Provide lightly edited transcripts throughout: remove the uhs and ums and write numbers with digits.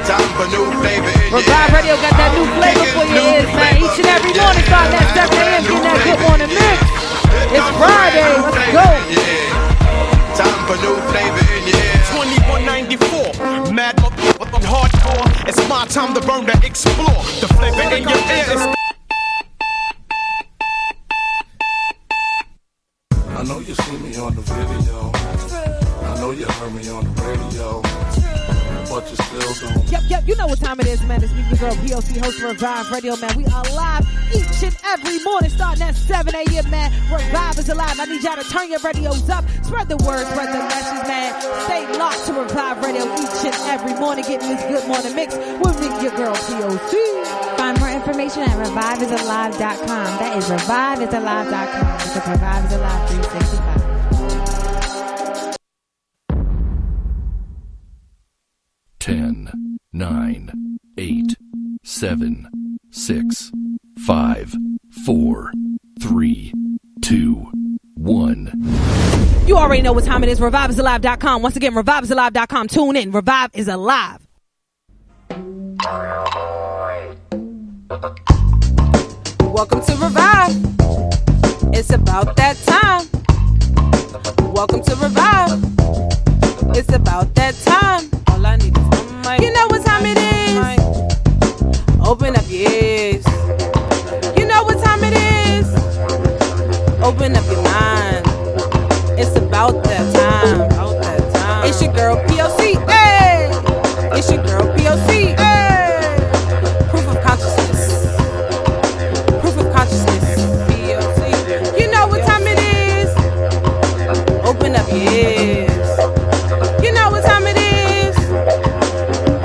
Time for new flavor in your Revive ear. Radio got that new flavor for your ears, man. Each and every morning, starting at 7 a.m. Getting that good morning mix. It's Friday. Let's go. Time for new flavor in your ear. 2194, mad motherfucking hardcore. It's my time to burn, to explore. The flavor in your ear is. I know you see me on the video. I know you heard me on the radio. But you still don't. Yep, you know what time it is, man. It's me, your girl, P.O.C, host of Revive Radio, man. We are live each and every morning, starting at 7 a.m., man. Revive is alive. I need y'all to turn your radios up. Spread the word, spread the message, man. Stay locked to Revive Radio each and every morning, getting this good morning mix with me, your girl, P.O.C. Find more information at reviveisalive.com. That is reviveisalive.com. Because Revive is Alive 365. 10, 9, 8, 7, 6, 5, 4, 3, 2, 1. You already know what time it is. ReviveIsAlive.com. Once again, ReviveIsAlive.com. Tune in. Revive is alive. Welcome to Revive. It's about that time. Welcome to Revive. It's about that time. All I need is one mic. You know what time it is. Open up your ears. You know what time it is. Open up your mind. It's about that time. About that time. It's your girl P.O.C. Hey. It's your girl P.O.C. Hey. Proof of consciousness. Proof of consciousness. P.O.C. You know what time it is. Open up your ears. You know what time it is.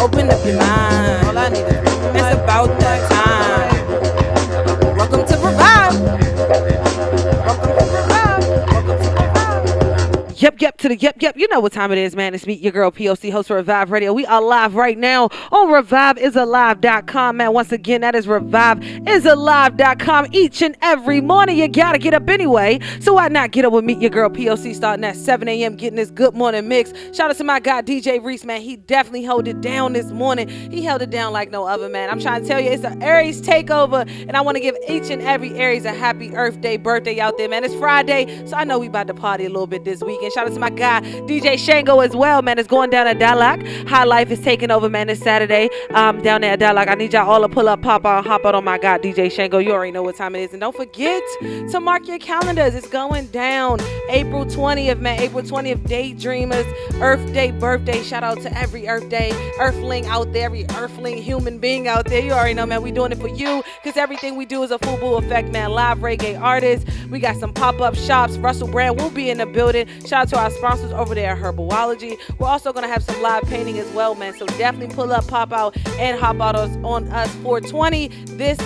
Open up your mind. All I need is it's about that time. Welcome to Revive. Welcome to Revive. Welcome to Revive. Yep. You know what time it is, man. It's me, your girl P.O.C, host for Revive Radio. We are live right now on ReviveIsAlive.com, man. Once again, that is ReviveIsAlive.com. Each and every morning, you gotta get up anyway. So why not get up with me, your girl P.O.C, starting at 7 a.m. getting this good morning mix. Shout out to my guy DJ Reese, man. He definitely held it down this morning. He held it down like no other, man. I'm trying to tell you, it's an Aries takeover, and I want to give each and every Aries a happy Earth Day birthday out there, man. It's Friday, so I know we about to party a little bit this weekend. Shout out to my guy DJ Shango as well, man. It's going down at Dalak. High Life is taking over, man, this Saturday down there at Dalak. I need y'all all to pull up, pop out, hop out on my guy DJ Shango. You already know what time it is. And don't forget to mark your calendars. It's going down April 20th, man. April 20th, Daydreamers, Earth Day birthday. Shout out to every Earth Day Earthling out there, every Earthling human being out there. You already know, man. We doing it for you because everything we do is a FUBU effect, man. Live reggae artists. We got some pop-up shops. Russell Brand will be in the building. Shout out to our sponsors over there at Herbology. We're also going to have some live painting as well, man. So definitely pull up, pop out, and hop out on us 420 this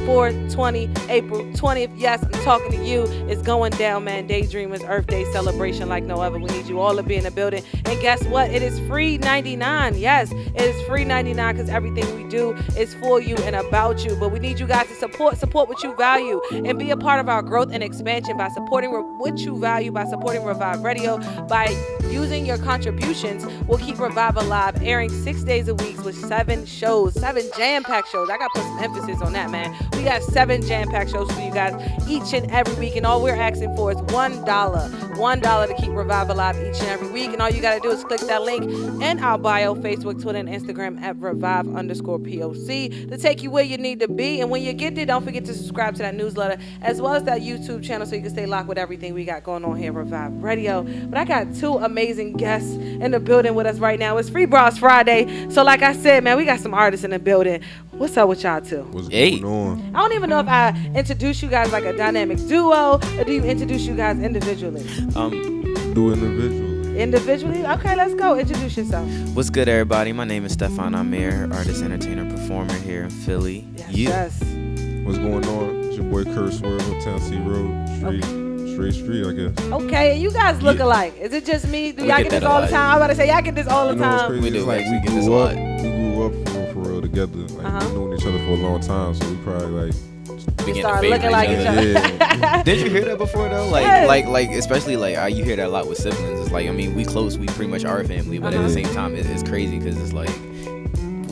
420 April 20th. Yes, I'm talking to you. It's going down, man. Daydreamers Earth Day celebration like no other. We need you all to be in the building. And guess what? It is free 99. Yes, it is free 99 because everything we do is for you and about you. But we need you guys to support what you value and be a part of our growth and expansion by supporting what you value, by supporting Revive Radio, by using your contributions. We'll keep Revive alive, airing 6 days a week with 7 shows, 7 jam-packed shows. I got to put some emphasis on that, man. We got 7 jam-packed shows for you guys each and every week, and all we're asking for is $1 to keep Revive alive each and every week. And all you got to do is click that link in our bio, Facebook, Twitter, and Instagram at Revive_POC to take you where you need to be. And when you get there, don't forget to subscribe to that newsletter as well as that YouTube channel so you can stay locked with everything we got going on here at Revive Radio. But I got 2 amazing guests in the building with us right now. It's Free Bras Friday. So like I said, man, we got some artists in the building. What's up with y'all two? What's going on? I don't even know if I introduce you guys like a dynamic duo or do you introduce you guys individually? Do individually. Individually? Okay, let's go. Introduce yourself. What's good, everybody? My name is Stephon Amir, artist, entertainer, performer here in Philly. Yes. What's going on? It's your boy Kerv Swerv, Uptown C Road, Street, I guess. Okay, and you guys look alike. Is it just me? Do y'all get this all the time? I'm about to say y'all get this all the time. We do. Like, we get this a lot. We grew up for real together. Like we've known each other for a long time, so we probably we started looking like each other. Yeah. Did you hear that before though? Like especially like you hear that a lot with siblings. It's like, I mean, we close, we pretty much are family, but at the same time it's crazy because it's like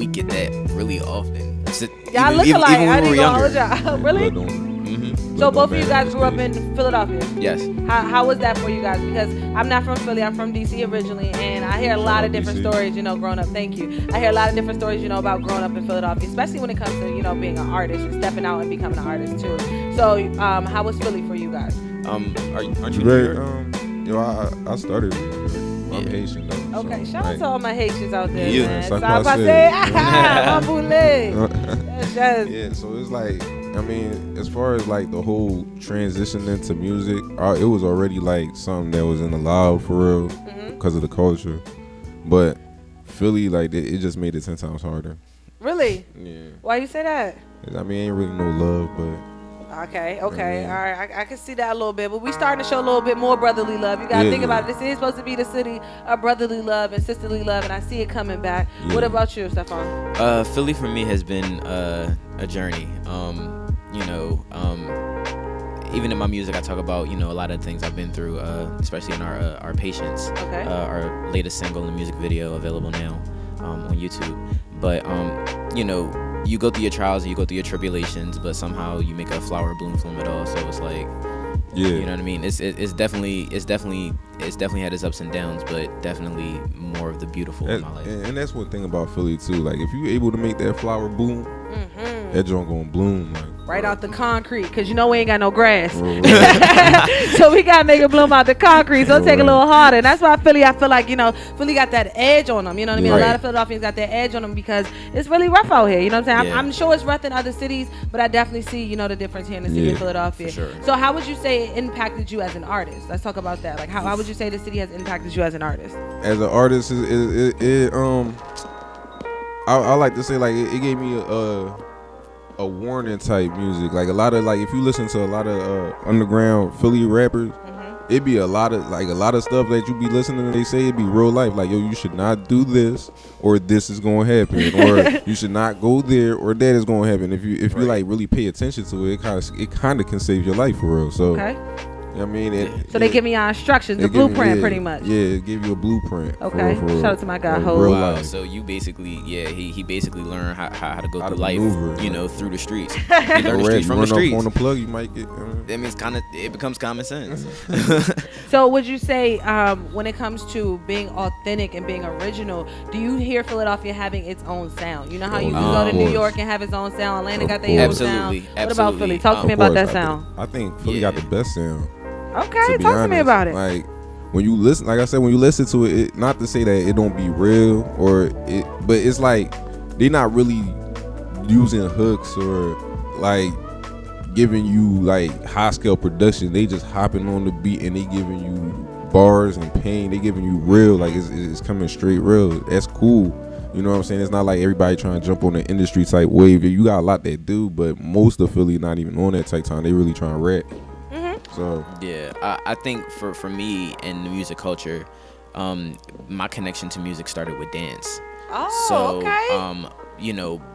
we get that really often. Y'all look alike. I when we ain't were gonna hold younger. y'all. Really? So both of you guys grew up in Philadelphia. Yes. How was that for you guys? Because I'm not from Philly. I'm from DC originally, and I hear a lot of different stories. Growing up. Thank you. I hear a lot of different stories. About growing up in Philadelphia, especially when it comes to being an artist and stepping out and becoming an artist too. So how was Philly for you guys? Aren't you Very, New York? I started with New York. I'm Haitian though. Okay, so, shout out to all my Haitians out there, You. man. That's Stop what I yes. Yeah, so it's like, I mean, as far as like the whole transition into music, it was already like something that was in the loud for real because of the culture. But Philly, like, it just made it 10 times harder. Really? Yeah. Why you say that? I mean, ain't really no love, but. Okay. All right. I can see that a little bit, but we starting to show a little bit more brotherly love. You gotta think about it. This is supposed to be the city of brotherly love and sisterly love, and I see it coming back. Yeah. What about you, Stephon? Philly for me has been a journey. Even in my music, I talk about a lot of things I've been through, especially in our Patience, our latest single and music video available now on YouTube. But you go through your trials and you go through your tribulations, but somehow you make a flower bloom from it all. So it's like, you know what I mean? It's definitely had its ups and downs, but definitely more of the beautiful in my life. And that's one thing about Philly too. Like, if you're able to make that flower bloom, that joint gonna bloom right out the concrete, because we ain't got no grass. So we gotta make it bloom out the concrete. So take a little harder. And that's why I feel like Philly got that edge on them. You know what I mean? A lot of Philadelphians got that edge on them because it's really rough out here. You know what I'm saying? I'm sure it's rough in other cities, but I definitely see the difference here in the city of Philadelphia. For sure. So how would you say it impacted you as an artist? Let's talk about that. Like, how would you say the city has impacted you as an artist? As an artist, I like to say, like, it gave me a warning type music. Like, a lot of, like, if you listen to a lot of underground Philly rappers, it be a lot of stuff that you be listening to, they say it be real life. Like, yo, you should not do this, or this is gonna happen, or you should not go there, or that is gonna happen. If you like really pay attention to it, it kind of can save your life for real. So I mean, so they give me your instructions, the blueprint, pretty much. Yeah, it give you a blueprint. Okay, for real. Shout out to my guy, Ho. Real Wow. life. So you basically, he basically learned how to go through life, maneuver, through the streets. He learned the streets from the streets. On the plug, you might get. That means it becomes common sense. So would you say, when it comes to being authentic and being original, do you hear Philadelphia having its own sound? You know how you can go to New York and have its own sound. Atlanta got their own sound. What about Philly? Talk to me about that sound. I think Philly got the best sound. Okay, talk to me about it. Like, when you listen, like I said, when you listen to it, not to say that it don't be real but it's like they're not really using hooks or like giving you like high scale production. They just hopping on the beat and they giving you bars and pain. They giving you real, like it's coming straight real. That's cool. You know what I'm saying? It's not like everybody trying to jump on the industry type wave. You got a lot that do, but most of Philly not even on that type time. They really trying to rap. So yeah, I think for me in the music culture, my connection to music started with dance. Oh, so, okay.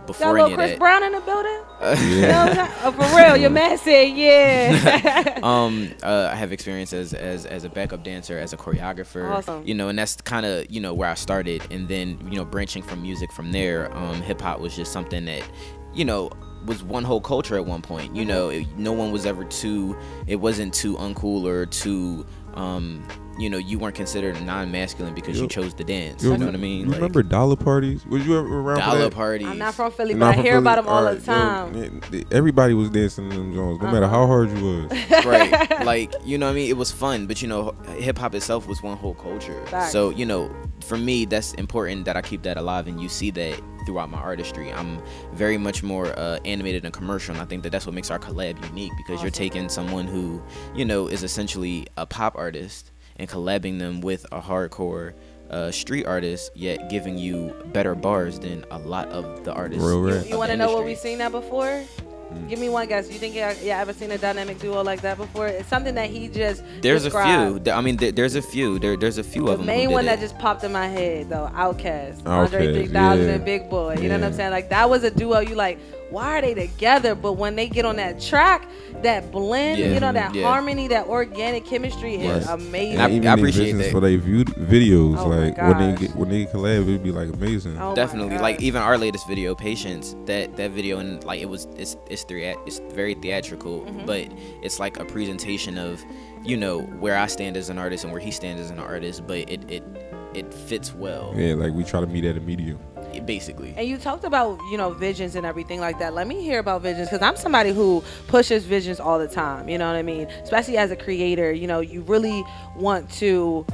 Before got any of Chris that, Brown in the building. Oh, for real, your man said yeah. I have experience as a backup dancer, as a choreographer. Awesome. And that's kind of where I started, and then branching from music from there. Hip hop was just something that was one whole culture at one point. No one was ever it wasn't too uncool or too you weren't considered non-masculine because you chose to dance. You know what I mean? You remember dollar parties? Was you ever around dollar for that? parties? I'm not from Philly, but I hear about them all the time. Everybody was dancing in them Jones, no matter how hard you was. Right. Like, you know what I mean? It was fun, but hip-hop itself was one whole culture. Facts. So, for me, that's important that I keep that alive, and you see that throughout my artistry. I'm very much more animated and commercial, and I think that's what makes our collab unique, because you're taking someone who, is essentially a pop artist and collabing them with a hardcore street artist, yet giving you better bars than a lot of the artists. You want to know what we've seen that before? Give me one guess. You think you ever seen a dynamic duo like that before? It's something that he just described. A few. I mean, there's a few. There's a few of them. The main one that just popped in my head, though, Outkast, Andre 3000 and Big Boy. You know what I'm saying? Like, that was a duo. You like, why are they together? But when they get on that track, that blend, that harmony, that organic chemistry is amazing. And I appreciate that for their videos. Oh like when they collab, it'd be like amazing. Oh definitely. Like even our latest video, Patience, that video, and like it's very theatrical, but it's like a presentation of where I stand as an artist and where he stands as an artist, but it fits well. Yeah, like we try to meet at a medium. Basically. And you talked about visions and everything like that. Let me hear about visions, because I'm somebody who pushes visions all the time. You know what I mean? Especially as a creator, you really want to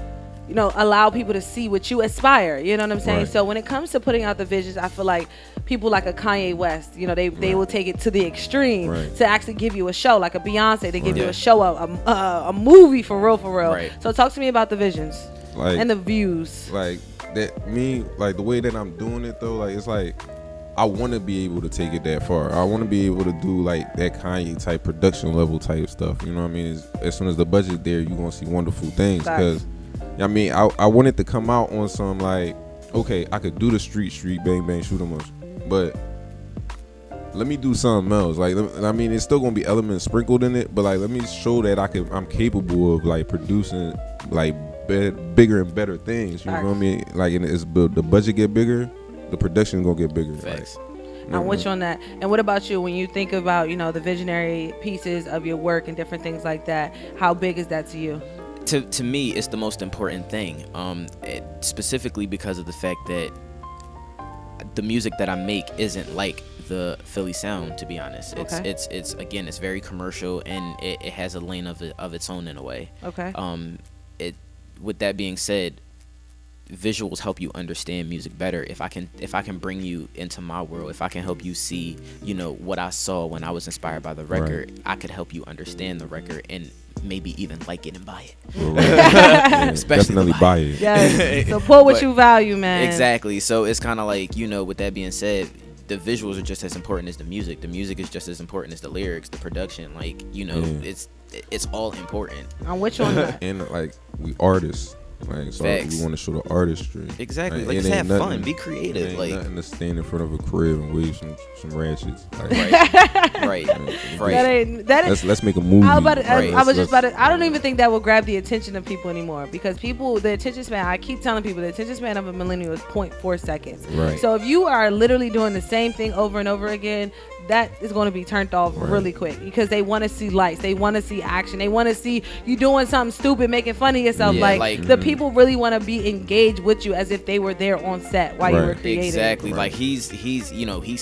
allow people to see what you aspire. You know what I'm saying? Right. So when it comes to putting out the visions, I feel like people like a Kanye West, they will take it to the extreme to actually give you a show, like a Beyonce. They give you a show, a movie for real. Right. So talk to me about the visions and the views. Like that, like the way that I'm doing it though, like it's like I want to be able to take it that far. I want to be able to do like that Kanye type production level type stuff. You know what I mean? As soon as the budget there, you're gonna see wonderful things. Because I wanted to come out on some like, okay, I could do the street bang bang shoot 'em ups, but let me do something else. Like, it's still gonna be elements sprinkled in it, but like let me show that I'm capable of like producing like bigger and better things. You know what I mean? Like, and the budget get bigger, the production gonna get bigger. Facts. I'm with you on that. And what about you? When you think about the visionary pieces of your work and different things like that, how big is that to you? To me, it's the most important thing. Specifically because of the fact that the music that I make isn't like the Philly sound. To be honest, it's very commercial, and it has a lane of its own in a way. Okay. With that being said, visuals help you understand music better. If I can bring you into my world, if I can help you see what I saw when I was inspired by the record, I could help you understand the record and maybe even like it and buy it. Especially definitely buy it. Yes. Support what you value, man. Exactly. So it's kind of like, with that being said, the visuals are just as important as the music. The music is just as important as the lyrics, the production. Like, it's all important. I'm with you on that. And like we artists. Like, so we want to show the artistry. Exactly. Like just have fun, be creative. Ain't like nothing to stand in front of a crib and wave some ratchets. Like, right. Let's make a movie. I don't even think that will grab the attention of people anymore, because the attention span, I keep telling people, the attention span of a millennial is 0.4 seconds. Right. So if you are literally doing the same thing over and over again, that is going to be turned off really quick, because they want to see lights, they want to see action, they want to see you doing something stupid, making fun of yourself. The people really want to be engaged with you as if they were there on set while you were creating. Exactly. Like he's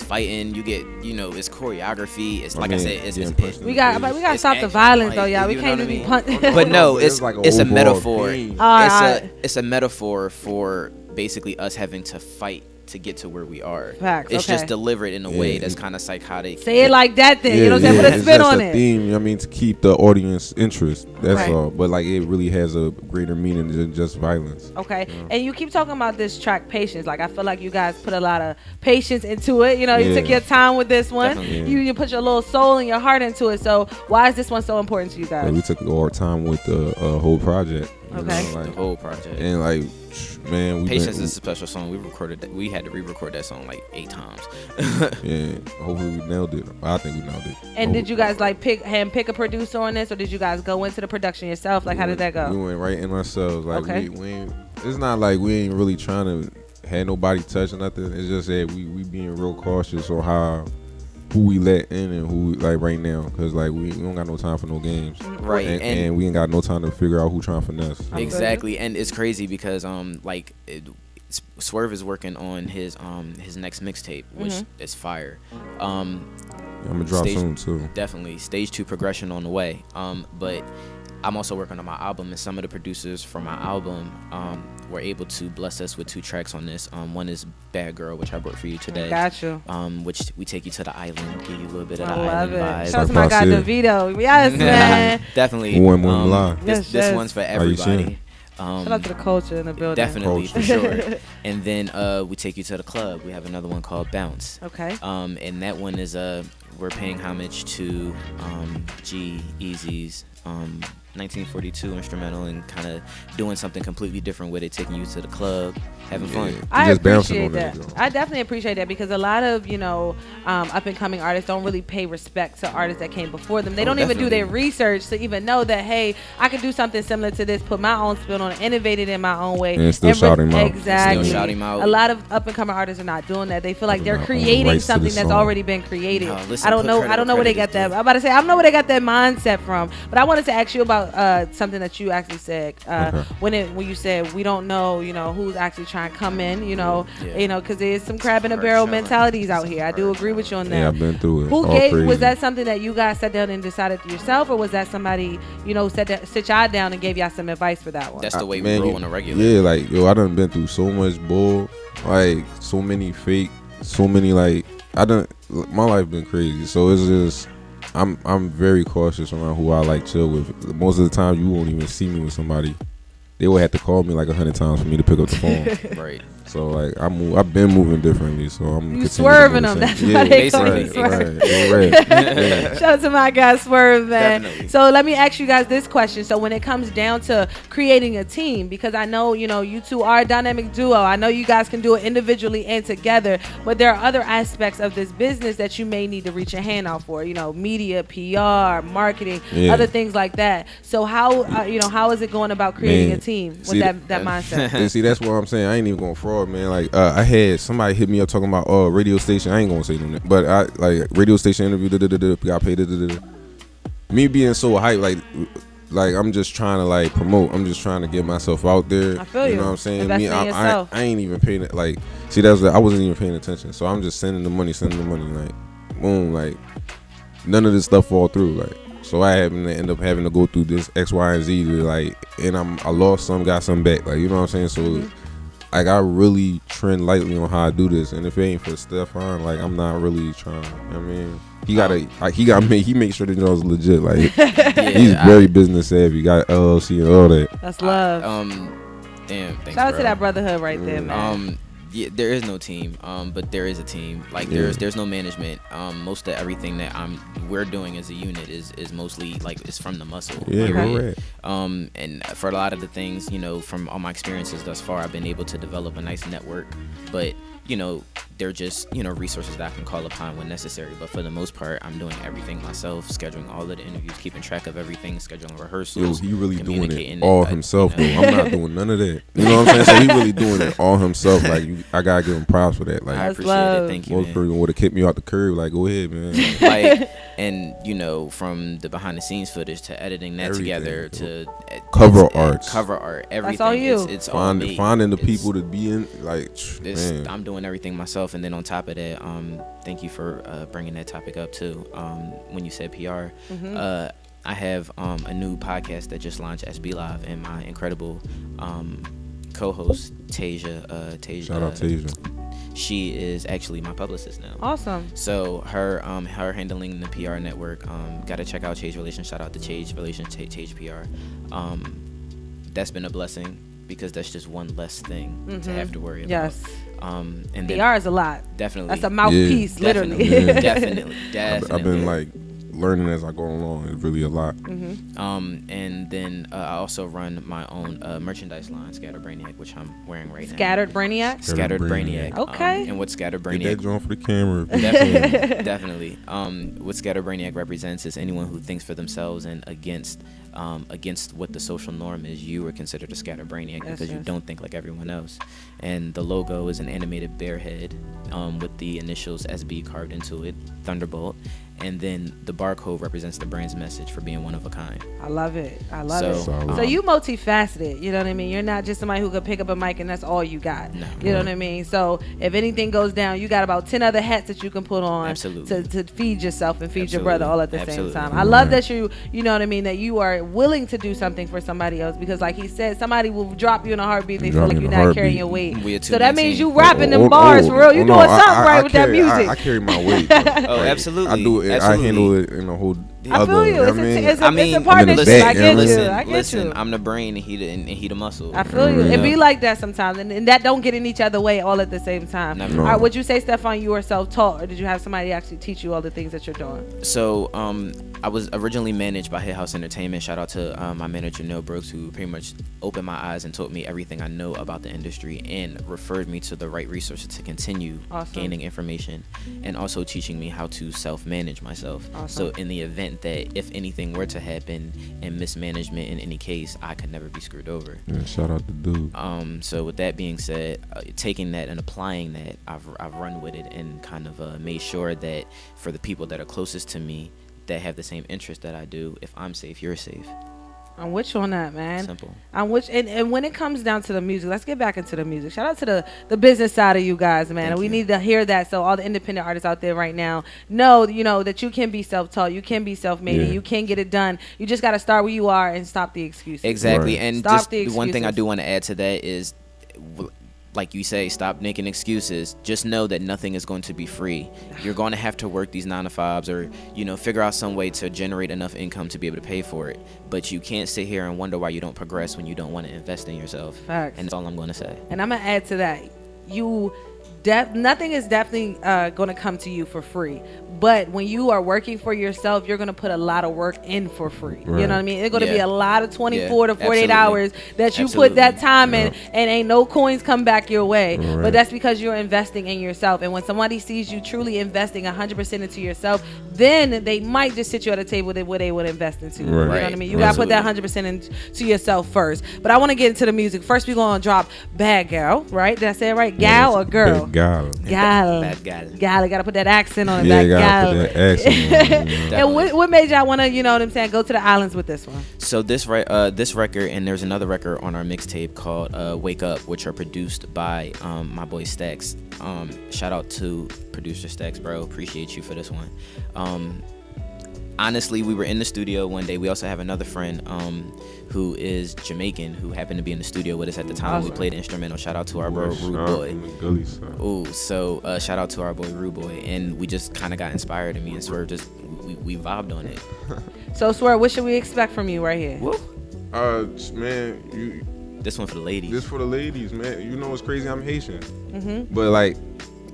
fighting. You get it's choreography. It's like I said. We got to stop the violence though, y'all. We can't just be punching. But no, it's a metaphor. It's a metaphor for basically us having to fight to get to where we are. Facts, it's just delivered in a way that's kind of psychotic. Say it like that then. You know what I'm saying? Put a spin on it. Theme, to keep the audience interest. That's all. But like it really has a greater meaning than just violence. Okay. And you keep talking about this track, Patience. Like, I feel like you guys put a lot of patience into it. You took your time with this one. You put your little soul and your heart into it. So why is this one so important to you guys? We took our time with the whole project. Okay. The whole project. And like, man, Patience is a special song. We had to re-record that song like 8 times. Yeah, hopefully we nailed it. I think we nailed it. And did you guys like pick a producer on this, or did you guys go into the production yourself? Like, how did that go? We went right in ourselves. Like, okay. we ain't, it's not like we ain't really trying to have nobody touch nothing. It's just that we being real cautious on who we let in and who like right now, because like we don't got no time for no games, right? And we ain't got no time to figure out who trying to finesse. Exactly. And it's crazy because Swerv is working on his next mixtape, which is fire. I'm gonna drop soon too. Definitely, stage 2 progression on the way. But I'm also working on my album, and some of the producers for my album were able to bless us with 2 tracks on this. One is Bad Girl, which I brought for you today. Got you. Which we take you to the island, give you a little bit of the I island vibe. Shout out to my guy DeVito. Yes, man. Definitely. This one's for everybody. Shout out to the culture in the building. Definitely, for sure. And then we take you to the club. We have another one called Bounce. Okay. And that one is we're paying homage to G-Eazy's 1942 instrumental and kind of doing something completely different with it, taking you to the club, having fun. I just appreciate bouncing on that. I definitely appreciate that because a lot of up and coming artists don't really pay respect to artists that came before them. They don't even do their research to even know that, hey, I could do something similar to this, put my own spin on it, innovate it in my own way, and still shout him out. Exactly. Still shout him out. A lot of up and coming artists are not doing that. They feel like they're creating something that's already been created. No, listen, I don't know where they got that. I'm about to say I don't know where they got that mindset from. But I wanted to ask you about something that you actually said when you said we don't know, who's actually trying to come in, because there's some crab in a barrel mentalities out here. I do agree with you on that. Yeah, I've been through it. Was that something that you guys sat down and decided yourself, or was that somebody sit y'all down and gave y'all some advice for that one? That's the way we roll on a regular. Yeah, like I done been through so much bull, like so many fake, so many my life been crazy. So it's just I'm very cautious around who I chill with. Most of the time you won't even see me with somebody. They would have to call me 100 times for me to pick up the phone. Right. So I've been moving differently. So I'm you swerving them. That's why they call me Swerve. Right. Shout out to my guy Swerve, man. Definitely. So let me ask you guys this question. So when it comes down to creating a team, because I know you two are a dynamic duo. I know you guys can do it individually and together, but there are other aspects of this business that you may need to reach your hand out for. Media, PR, marketing, other things like that. So how is it going about creating a team with that mindset? See, that's what I'm saying. I ain't even going fraud, man. I had somebody hit me up talking about radio station. I ain't gonna say no, but I radio station interview. Got paid. Me being so hyped, I'm just trying to promote. I'm just trying to get myself out there. I feel you. You know what I'm saying? Me, I ain't even paying it. I wasn't even paying attention. So I'm just sending the money. Boom, none of this stuff fall through. So I end up having to go through this X, Y, and Z. And I lost some, got some back. You know what I'm saying? So. I really trend lightly on how I do this, and if it ain't for Stephon, I'm not really trying. I mean, he makes sure that it's legit. He's very business savvy. Got LLC and all that. That's love. Damn. Thanks, Shout out bro. to that brotherhood right there, man. Yeah, there is no team, but there is a team. There's no management. Most of everything that we're doing as a unit is mostly it's from the muscle. Yeah, right. And for a lot of the things, from all my experiences thus far, I've been able to develop a nice network. But they're just resources that I can call upon when necessary. But for the most part, I'm doing everything myself, scheduling all of the interviews, keeping track of everything, scheduling rehearsals. He really doing it all himself though. I'm not doing none of that. You know what I'm saying? So he really doing it all himself. I gotta give him props for that. I appreciate it. Thank you. Most people would have kicked me out the curb. Go ahead, man. And from the behind the scenes footage to editing that together to cover art, everything. That's all you. It's all me. Finding the people to be in. Man. I'm doing everything myself, and then on top of that, thank you for bringing that topic up too. When you said PR, I have a new podcast that just launched, SB Live, and my incredible co-host Tasia. Shout out Tasia. She is actually my publicist now. Awesome. So her handling the PR network. Got to check out Chage Relations. Shout out to Chage Relations, Chage PR. That's been a blessing because that's just one less thing to have to worry about. Yes. And PR is a lot. Definitely. That's a mouthpiece, literally. Definitely. I've been learning as I go along. It's really a lot. And then I also run my own merchandise line, Scattered Brainiac, which I'm wearing right now. Scattered Brainiac? Scattered Brainiac. Okay. And what Scattered Brainiac... Get that drawn for the camera. Definitely. What Scattered Brainiac represents is anyone who thinks for themselves and against what the social norm is. You are considered a Scattered Brainiac because you don't think like everyone else. And the logo is an animated bear head with the initials SB carved into it, Thunderbolt. And then the barcode represents the brand's message for being one of a kind. I love it. So you multifaceted, you know what I mean? You're not just somebody who could pick up a mic and that's all you got. No. You know what I mean? So if anything goes down, you got about 10 other hats that you can put on to feed yourself and feed your brother all at the same time. I love that you know what I mean, that you are willing to do something for somebody else because like he said, somebody will drop you in a heartbeat. They feel like you're not carrying your weight. So that means you rapping them bars for real. You doing something right with that music. I carry my weight. Absolutely. I do it. I handle it in a whole. I feel you. It's a partnership. I get you. I'm the brain and he the muscle. I feel you. It be like that sometimes, and that don't get in each other way all at the same time. Never. All right, would you say, Stephon, you are self-taught, or did you have somebody actually teach you all the things that you're doing? So I was originally managed by Hit House Entertainment. Shout out to my manager Neil Brooks, who pretty much opened my eyes and taught me everything I know about the industry and referred me to the right resources to continue gaining information, and also teaching me how to self-manage myself. So in the event that if anything were to happen and mismanagement in any case, I could never be screwed over. Yeah, shout out to dude. So with that being said, taking that and applying that, I've run with it and kind of made sure that for the people that are closest to me that have the same interest that I do, if I'm safe, you're safe. I'm with you on that, man. Simple. I'm with you. And when it comes down to the music, let's get back into the music. Shout out to the business side of you guys, man. And we need to hear that, so all the independent artists out there right now know, you know, that you can be self-taught, you can be self-made, and you can get it done. You just got to start where you are and stop the excuses. Exactly. Right. And stop just the one thing I do want to add to that is, like you say, stop making excuses. Just know that nothing is going to be free. You're going to have to work these 9 to 5s, or, you know, figure out some way to generate enough income to be able to pay for it. But you can't sit here and wonder why you don't progress when you don't want to invest in yourself. Facts. And that's all I'm going to say. And I'm going to add to that. Nothing is definitely going to come to you for free. But when you are working for yourself, you're going to put a lot of work in for free. Right. You know what I mean? It's going to be a lot of 24 to 48 hours that you put that time in, and ain't no coins come back your way. Right. But that's because you're investing in yourself. And when somebody sees you truly investing 100% into yourself, then they might just sit you at a table where they would invest into. Right. You know what I mean? You got to put that 100% into yourself first. But I want to get into the music. First, we're going to drop Bad Girl, right? Did I say it right? Gal or girl? Gal. Bad gal. Gal. Got to put that accent on it. Yeah, got to put that accent on it. And what made y'all want to, you know what I'm saying, go to the islands with this one? So this record, and there's another record on our mixtape called Wake Up, which are produced by my boy Stacks. Shout out to producer Stacks, bro. Appreciate you for this one. Honestly, we were in the studio one day. We also have another friend who is Jamaican who happened to be in the studio with us at the time. We played the instrumental. Shout out to our bro Rude Boy. Ooh, so shout out to our boy Rude Boy. And we just kind of got inspired, and me and Swerv just we vibed on it. So Swerv, what should we expect from you right here? Woo. Man, this one for the ladies. This for the ladies, man. You know what's crazy? I'm Haitian, but like,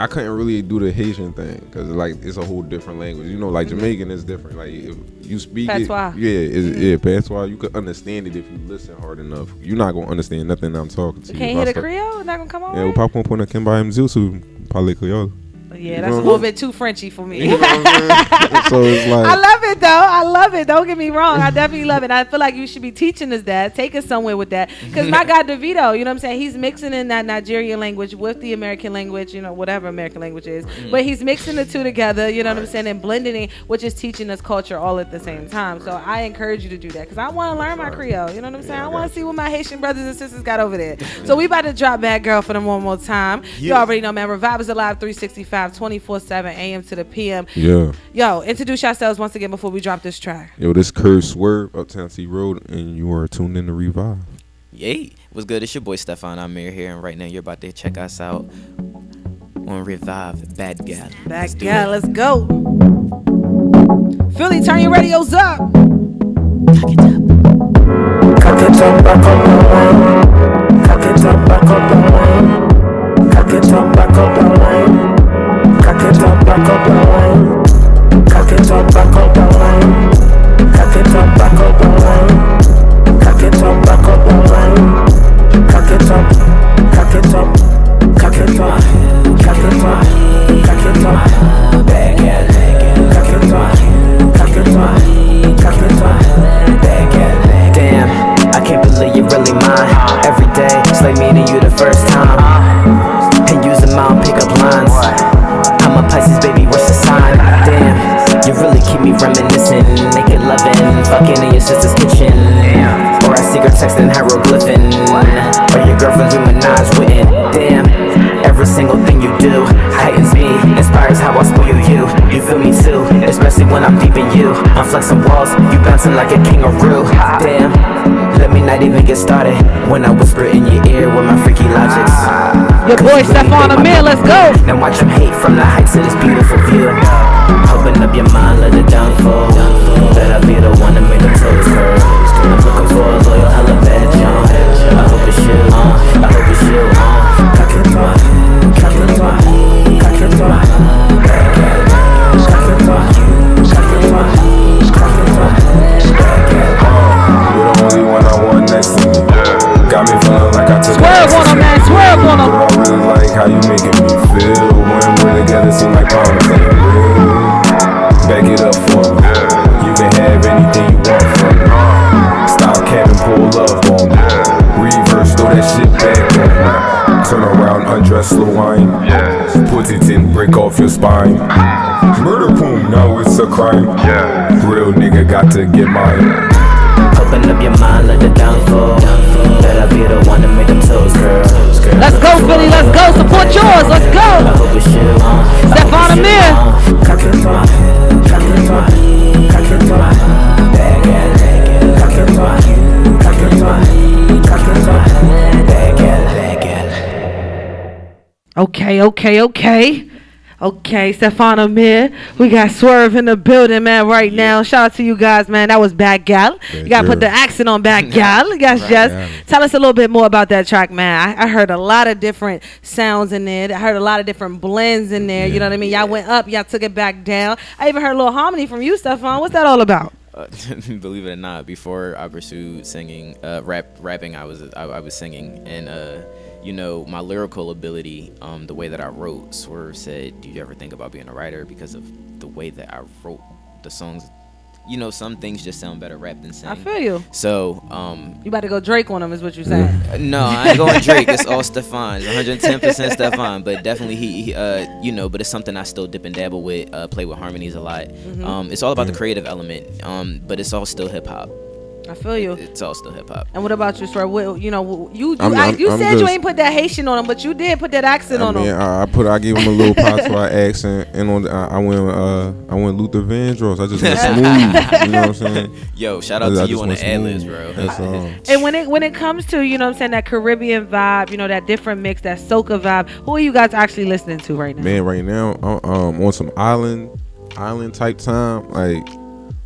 I couldn't really do the Haitian thing because like it's a whole different language. You know, like Jamaican is different. Like if you speak patois. Patois. You could understand it if you listen hard enough. You're not gonna understand nothing I'm talking to. You can't hear the Creole? Not gonna come on? Yeah, o papo pone aqui em Zilsu, parle Creole. Yeah, that's a little bit too Frenchy for me. You know what I'm saying? So it's like, I love it though. I love it. Don't get me wrong. I definitely love it. I feel like you should be teaching us that. Take us somewhere with that. Because my guy DeVito, you know what I'm saying? He's mixing in that Nigerian language with the American language, you know, whatever American language is. But he's mixing the two together, you know what I'm saying, and blending it, which is teaching us culture all at the same time. So I encourage you to do that because I want to learn my Creole. You know what I'm saying? I want to see what my Haitian brothers and sisters got over there. So we about to drop Bad Girl for them one more time. You already know, man. Revive is alive 365, 24/7. AM to the PM. Yeah. Yo, introduce yourselves once again before we drop this track. Yo, this Kerv Swerv, Uptown C Road, and you are tuned in to Revive. Yay. What's good? It's your boy Stephon Amir here, and right now you're about to check us out on Revive. Bad Gal. Bad Gal, let's go. Philly, turn your radios up. Cock it up. Cock it up, back up the line. Cock it up, back up the line. Cock it up, back up the line. Cock it up, back up the line. Cock it up, back up the line. Cock it up, back up the line. Cock it up, back up the line. Cock it up, cock it up, cock it up, cock it up, cock it up. Bad gal, cock it up, cock it up, cock it up. Bad gal, damn, I can't believe you're really mine. Every day, it's like meeting you the first time. And using my own pickup lines. I'm a Pisces, baby, what's the sign? Damn, you really keep me reminiscing. Naked loving, fucking in your sister's kitchen. Or I see her texting hieroglyphing. Or your girlfriend humanized written. Damn, every single thing you do heightens me, inspires how I spoil you. You feel me too, especially when I'm deep in you. I'm flexing walls, you bouncing like a kangaroo. Damn, let me not even get started when I whisper in your ear with my freaky logics. Your boy Stephon Amir, let's go. Now watch him hate from the heights of this beautiful view. Open up your mind, let it downfall. That I be the one to make the toes curve. I'm looking for a loyal, hella bad John. I hope it's you, I hope it's you. Cock it up, cock it up, cock it up. Cock it up, cock it up, cock it up. bombs ain't real. Back it up for me. You can have anything you want from me. Stop capping, pull up on me. Reverse, throw that shit back on me. Turn around, undress, slow wine. Put it in, break off your spine. Murder boom, now it's a crime. Real nigga got to get mine. Open up your mind, let the downfall. Better be the one to make them toes, girl. Let's go, Philly, let's go. Support yours, let's go. Stephon Amir. Cock it up, cock it up, cock it up. Bag it, cock it up, cock it up, cock it up. Bag it. Okay, Stephon Amir. We got Swerv in the building, man, right now. Shout out to you guys, man. That was Bad Gal. You got to put the accent on Bad Gal. You guys just tell us a little bit more about that track, man. I heard a lot of different sounds in there. I heard a lot of different blends in there. You know what I mean? Y'all went up, y'all took it back down. I even heard a little harmony from you, Stephon. What's that all about? Believe it or not, before I pursued singing, rapping, I was singing, and you know, my lyrical ability, the way that I wrote. Swerv said, "Do you ever think about being a writer?" Because of the way that I wrote the songs. You know, some things just sound better rap than sing. I feel you. So, you about to go Drake on him, is what you're saying? No, I ain't going Drake. It's all Stephon. It's 110% Stephon. But definitely he you know, but it's something I still dip and dabble with, play with harmonies a lot. It's all about the creative element, but it's all still hip hop. I feel you. It's all still hip hop. And what about you, Swerv? You know, you said you ain't put that Haitian on him, but you did put that accent on him. I gave him a little pop for our accent, and on I went Luther Vandross. I just went smooth. You know what I'm saying? Yo, shout out to you on the ad-libs, bro. That's all. And when it comes to, you know what I'm saying, that Caribbean vibe, you know, that different mix, that soca vibe, who are you guys actually listening to right now? Man, right now, I'm on some island type time.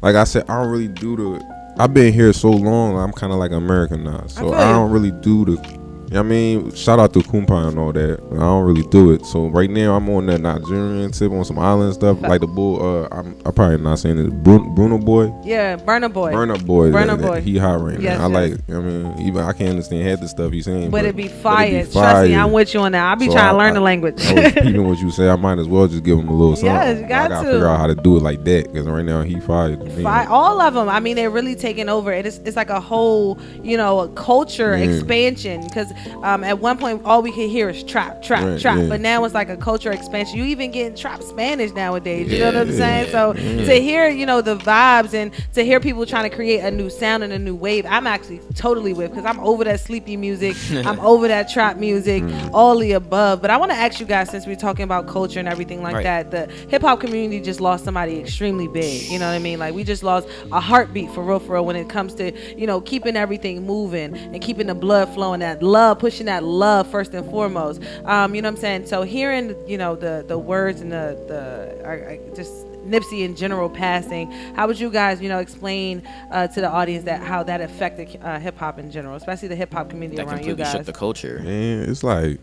Like I said, I don't really do the. I've been here so long, I'm kind of like American now. So I don't really do the. I mean, shout out to Kumpa and all that. I don't really do it. So right now I'm on that Nigerian tip, on some island stuff, like the bull. I'm probably not saying it. Bruno Boy. Yeah, Burna Boy. Burna Boy. He hot right now. I yes. like. I mean, even I can't understand half the stuff he's saying. But it be fire. Trust me, I'm with you on that. I be trying to learn the language. Even what you say, I might as well just give him a little something. Yes, you got I gotta figure out how to do it like that, because right now he fired. All of them. I mean, they're really taking over. It's like a whole, you know, a culture expansion. Because at one point all we could hear is trap. But now it's like a culture expansion. You even getting trap Spanish nowadays. You know what I'm saying? So to hear, you know, the vibes and to hear people trying to create a new sound and a new wave, I'm actually totally with, because I'm over that sleepy music. I'm over that trap music, all the above. But I want to ask you guys, since we're talking about culture and everything like that, the hip hop community just lost somebody extremely big. You know what I mean? Like, we just lost a heartbeat for real when it comes to, you know, keeping everything moving and keeping the blood flowing, that love, pushing that love first and foremost. You know what I'm saying? So hearing, you know, the words and the just Nipsey in general passing, how would you guys, you know, explain to the audience that how that affected hip hop in general, especially the hip hop community that around you guys? That completely shook the culture. Man, it's like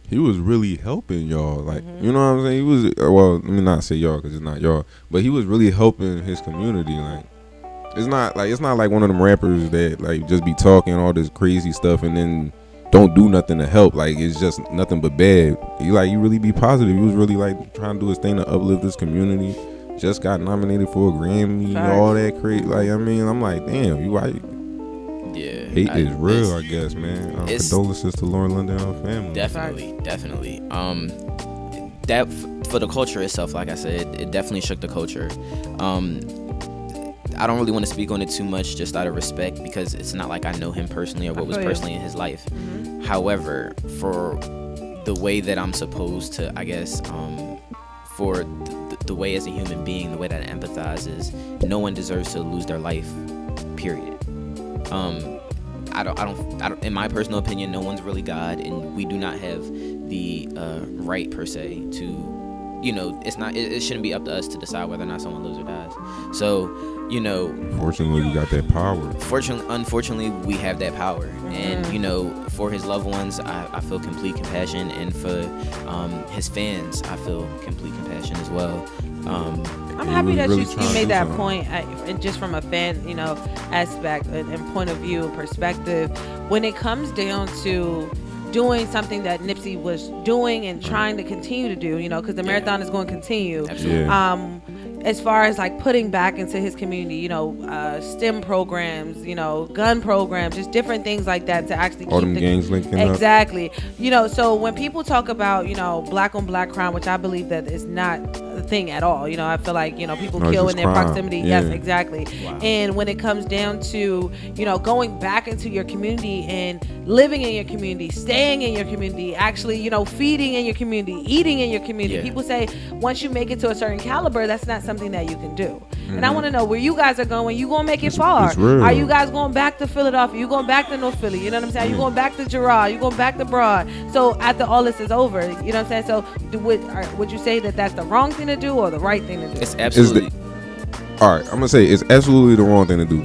he was really helping y'all. Like, you know what I'm saying? He was, well, let me not say y'all because it's not y'all, but he was really helping his community. Like, it's not like one of them rappers that like just be talking all this crazy stuff and then don't do nothing to help. Like, it's just nothing but bad. He really be positive. He was really like trying to do his thing to uplift this community. Just got nominated for a Grammy, all that crazy. Like, I mean, I'm like, damn, you right. Yeah, hate is real, I guess, man. Condolences to Lauren London and her family. Definitely. That for the culture itself, like I said, it definitely shook the culture. I don't really want to speak on it too much, just out of respect, because it's not like I know him personally or what was personally in his life. However, for the way that I'm supposed to, I guess, for the way as a human being, the way that I empathize is, no one deserves to lose their life, period. I don't, in my personal opinion, no one's really God, and we do not have the right per se to, you know, it shouldn't be up to us to decide whether or not someone lives or dies. So, you know, fortunately we got that power. Unfortunately we have that power, and you know, for his loved ones, I feel complete compassion, and for his fans, I feel complete compassion as well. I'm happy that you made that point, and just from a fan, you know, aspect and point of view and perspective. When it comes down to doing something that Nipsey was doing and trying to continue to do, because the marathon is going to continue. Absolutely. As far as like putting back into his community, STEM programs, gun programs, just different things like that to actually all keep them gangs linking up. Exactly. So when people talk about, black on black crime, which I believe that is not a thing at all, I feel like, people kill in their proximity. Yeah. Yes, exactly. Wow. And when it comes down to, going back into your community and living in your community, staying in your community, actually, feeding in your community, eating in your community. People say once you make it to a certain caliber, that's not something that you can do. And I want to know where you guys are going. You gonna make it far? Are you guys going back to Philadelphia? You going back to North Philly? You know what I'm saying? You going back to Girard? You going back to Broad? So after all this is over, you know what I'm saying? So would you say that that's the wrong thing to do or the right thing to do? It's absolutely. All right, I'm gonna say it's absolutely the wrong thing to do,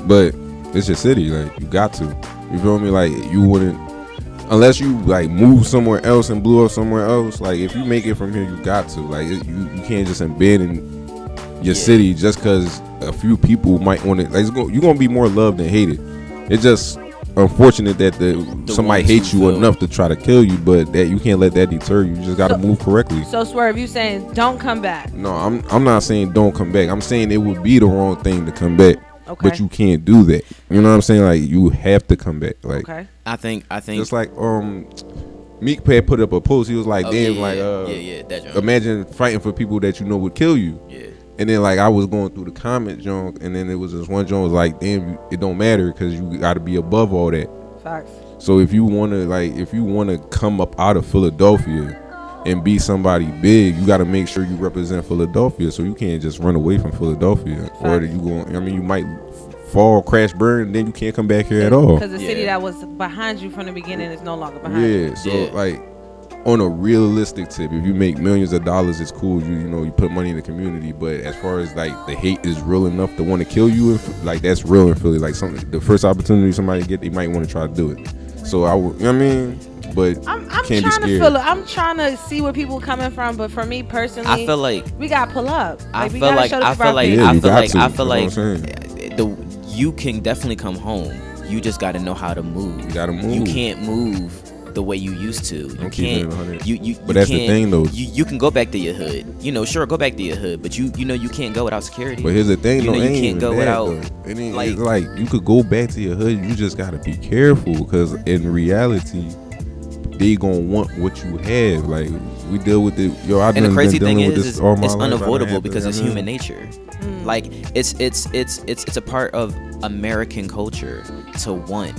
but it's your city. Like, you got to. You feel me? Like, you wouldn't, unless you like move somewhere else and blew up somewhere else. Like, if you make it from here, you got to. Like, you can't just abandon your city just because a few people might want to. Like, you're gonna be more loved than hated. It's just unfortunate that somebody hates you enough to try to kill you, but that you can't let that deter you. You just gotta move correctly. So Swerve, you saying don't come back? No, I'm not saying don't come back. I'm saying it would be the wrong thing to come back. Okay. But you can't do that. You know what I'm saying? Like, you have to come back. Like, okay. I think just like Meek Pad put up a post. He was like, damn, that imagine fighting for people that you know would kill you. Yeah. And then like I was going through the comment joint, and then it was this one joint was like, damn, it don't matter because you got to be above all that. Facts. So if you wanna come up out of Philadelphia and be somebody big, you got to make sure you represent Philadelphia. So you can't just run away from Philadelphia. Facts. Or you might fall, crash, burn, and then you can't come back here at all. Because the city that was behind you from the beginning is no longer behind you. Yeah. So like, on a realistic tip, if you make millions of dollars, it's cool. You put money in the community. But as far as like the hate is real enough to want to kill you, like that's real in Philly. Like the first opportunity somebody get, they might want to try to do it. So I would, but I'm can't trying be to scared. I'm trying to see where people coming from. But for me personally, I feel like we got to pull up. I feel like you can definitely come home. You just got to know how to move. You got to move. You can't move the way you used to. You can't. But that's the thing, though. You can go back to your hood. Sure, go back to your hood, but you can't go without security. But here's the thing, though. You can't go without. It's like you could go back to your hood. You just gotta be careful because in reality, they gonna want what you have. Like, we deal with it. And the crazy thing is, it's unavoidable because it's human nature. Like it's a part of American culture to want.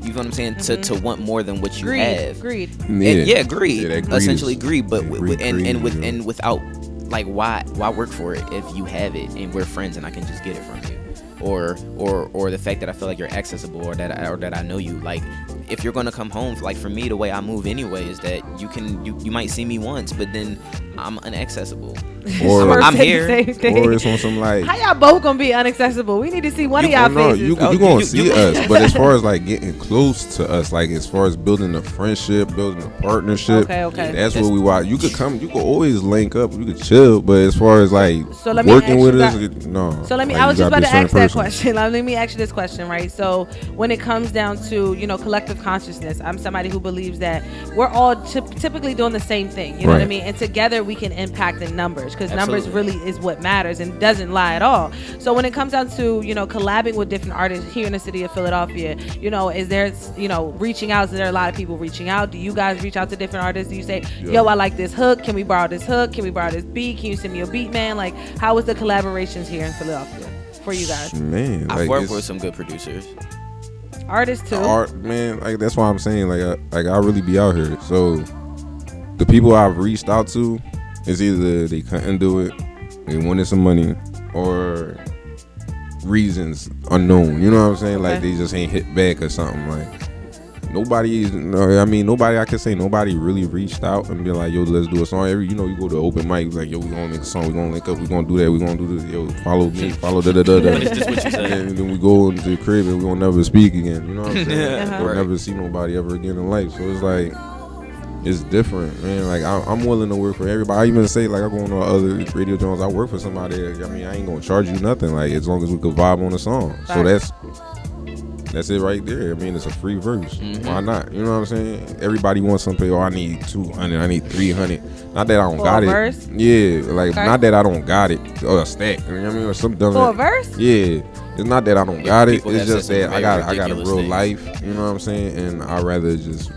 You know what I'm saying? Mm-hmm. To want more than what you have. Greed. Greed. Essentially greed. But without, like, why work for it if you have it and we're friends and I can just get it from you, or the fact that I feel like you're accessible or that I know you. Like, if you're gonna come home, like for me, the way I move anyway is that you might see me once, but then I'm inaccessible. Or I'm here. Or it's on some like, how y'all both gonna be inaccessible? We need to see one of y'all faces. You gonna see us, but as far as like getting close to us, like as far as building a friendship, building a partnership, okay, that's what we want. You could always link up, you could chill, but as far as like working with us, no. So let me. I was just about to ask that question. Let me ask you this question, right? So when it comes down to collective consciousness, I'm somebody who believes that we're all typically doing the same thing. You know what I mean? And together we can impact in numbers. Because numbers really is what matters and doesn't lie at all. So when it comes down to collabing with different artists here in the city of Philadelphia, is there reaching out? Is there a lot of people reaching out? Do you guys reach out to different artists? Do you say, yo, I like this hook, can we borrow this hook, can we borrow this beat, can you send me a beat, man? Like, how is the collaborations here in Philadelphia for you guys? Man, I've worked with some good producers, artists too. Man, like that's why I'm saying I really be out here. So the people I've reached out to, it's either they couldn't do it, they wanted some money, or reasons unknown. You know what I'm saying? Like they just ain't hit back or something. Like nobody I can say nobody really reached out and be like, yo, let's do a song. You go to open mic, like, yo, we gonna make a song, we gonna link up, we gonna do that, we gonna do this, yo, follow me, follow da. And then we go into the crib and we gonna never speak again. You know what I'm saying? We'll never see nobody ever again in life. So it's like, it's different, man. Like I'm willing to work for everybody. I even say, like, I go on other radio joints, I work for somebody. I ain't gonna charge you nothing. Like, as long as we could vibe on the song. So That's it right there. I mean, it's a free verse. Why not? You know what I'm saying? Everybody wants something. Oh, I need 200. I need 300. Not that I don't got it. Verse? Yeah, like not that I don't got it or a stack. You know what I mean? Or some dumb. For a verse? Yeah, it's not that I don't got it. It's just that I got a real things. Life. You know what I'm saying? And I'd rather just.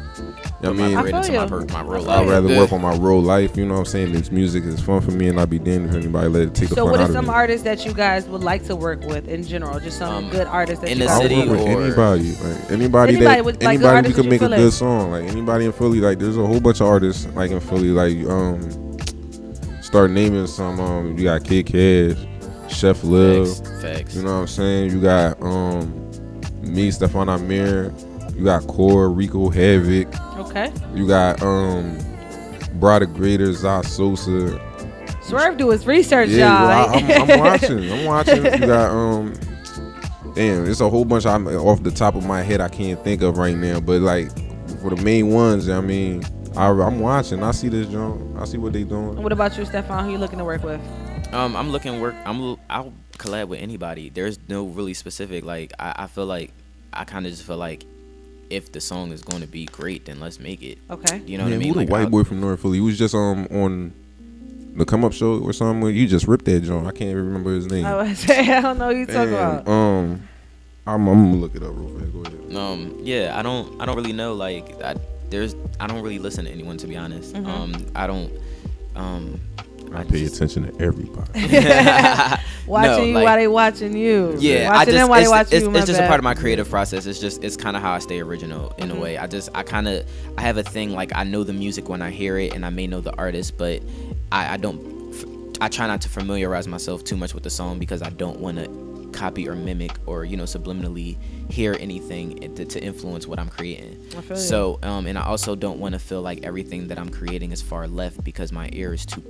You know what I mean? My real life. I'd rather work on my real life. You know what I'm saying? This music is fun for me, and I'd be damned if anybody let it take the fun out of me. So, what are some artists that you guys would like to work with in general? Just some good artists that in you the guys city work with or anybody, like anybody we can make a good song. Like anybody in Philly, like there's a whole bunch of artists like in Philly. Like start naming some. You got Kid Cash, Chef Lil. Facts. You know what I'm saying? You got me, Stephon Amir. You got Core, Rico, Havoc. Okay. You got Brother Greater, Za Sosa. Swerv do his research, yeah, y'all. I'm watching. You got damn, it's a whole bunch off the top of my head I can't think of right now. But like for the main ones, I mean, I'm watching. I see this joint. I see what they doing. What about you, Stephon? Who you looking to work with? I'll collab with anybody. There's no really specific. Like I feel like I kind of just feel like if the song is going to be great, then let's make it. Okay. You know what I mean? Who the white boy from North Philly? He was just on the Come Up show or something. You just ripped that joint. I can't even remember his name. I don't know who you talking about. I'm gonna look it up real fast. Go ahead. Yeah, I don't really know. Like I don't really listen to anyone, to be honest. I pay attention to everybody. Watching you while they watching you. Yeah, watching them while they watching you. It's just a part of my creative process. It's kind of how I stay original in a way. I have a thing like I know the music when I hear it, and I may know the artist, but I try not to familiarize myself too much with the song because I don't want to copy or mimic or subliminally hear anything to influence what I'm creating. So and I also don't want to feel like everything that I'm creating is far left because my ear is too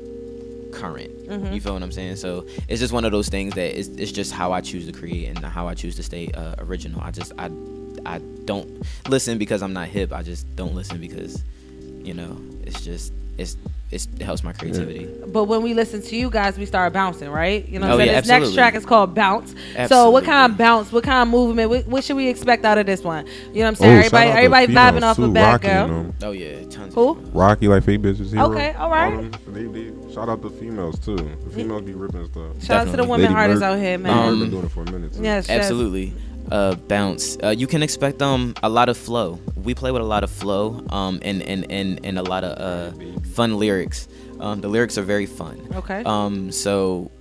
current. You feel what I'm saying? So it's just one of those things that it's just how I choose to create and how I choose to stay original. I don't listen because I'm not hip. I just don't listen because it helps my creativity. But when we listen to you guys, we start bouncing, right? You know what I'm saying? Yeah, this next track is called Bounce. Absolutely. So what kind of bounce, what kind of movement, what should we expect out of this one? You know what I'm saying? Everybody vibing off a bad girl. Oh yeah, tons. Who? Rocky, like Fake Bitches Hero. Okay, all right. Shout out to females too. The females be ripping stuff. Shout out to the women artists out here, man. I've been doing it for a minute too. Yes, absolutely. Bounce. You can expect a lot of flow. We play with a lot of flow, and a lot of fun lyrics. The lyrics are very fun. Okay. So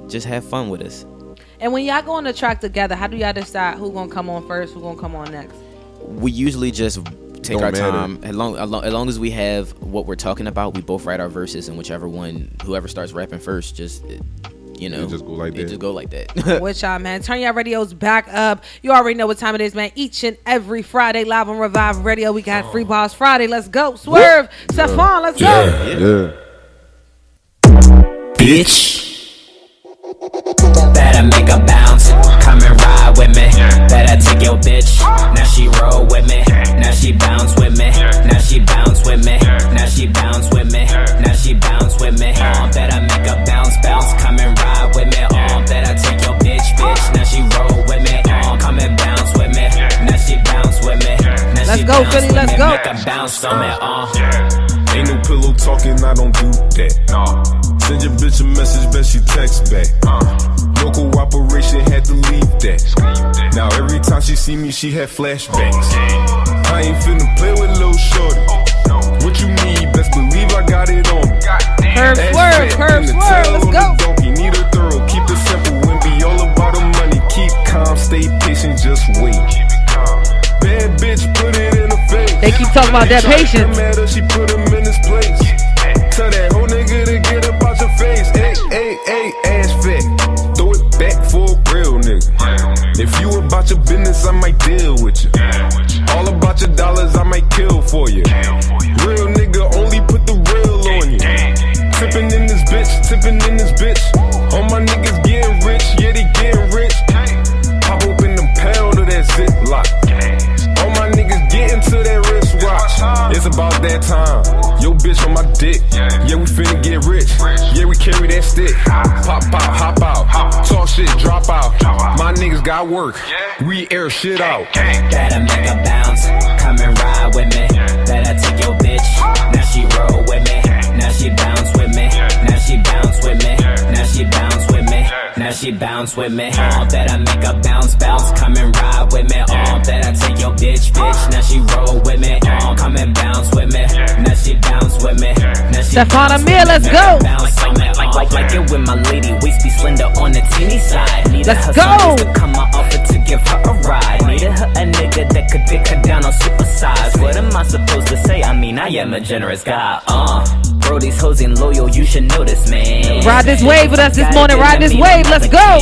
just have fun with us. And when y'all go on the track together, how do y'all decide who gonna come on first, who gonna come on next? We usually just take our time. As long as we have what we're talking about, we both write our verses, and whoever starts rapping first, just just go like that. Just go like that. With y'all, man. Turn your radios back up. You already know what time it is, man. Each and every Friday, live on Revive Radio, we got Free Balls Friday. Let's go. Swerv Stephon, let's go. Bitch. Better make a bounce. Come and ride with me. Better take your bitch. Now she roll with me. Now she bounce with me. Now she bounce with me. Now she bounce with me. Now she bounce with me. Better make a bounce. Come and ride with me. Better take your bitch. Now she roll with me. Come and bounce with me. Now she bounce with me. Let's go, Philly. Let's go. Make a bounce on me. Ain't no pillow talking, I don't do that. Send your bitch a message, bet she text back. No cooperation, had to leave that. Now every time she see me, she had flashbacks. I ain't finna play with Lil Shorty. What you need, best believe I got it on me. Kerv Swerv, let's go. Donkey, need a thorough, keep it simple and be all about the money. Keep calm, stay patient, just wait. Bad bitch, put it in her face. They keep talking about that patience. She put him in his place. Tell that whole nigga to get up out your face. Ay, ass fat. Throw it back for a real nigga. If you about your business, I might deal with you. All about your dollars, I might kill for you. Real nigga, only put the real on you. Tipping in this bitch. All my niggas getting rich, yeah, they getting rich. Pop open them pound of that Ziploc. All my niggas getting to that wristwatch. It's about that time. Yo Yo, bitch on my dick. Yeah, we finna get rich. Yeah, we carry that stick. Pop out, hop out. Talk shit, drop out. My niggas got work. We air shit out. Better make a bounce. Come and ride with me. Better take your bitch. Now she roll with me. Now she bounce with me. Now she bounce with me. Now she bounce with me. Now she bounce with me. Better make a bounce. Come and ride with me. Better take your bitch. Now she roll with me. Come and bounce with me. Now she bounce with me. Stephon Amir, let's go. Like it with my lady, waist be slender on the teeny side. Needed Let's her go. to come, I offered to give her a ride. Needed her a nigga that could dick her down on super size. What am I supposed to say? I mean, I am a generous guy. Bro, these hoes ain't loyal, you should notice, man. Ride this wave with us this morning. Ride this wave, let's go.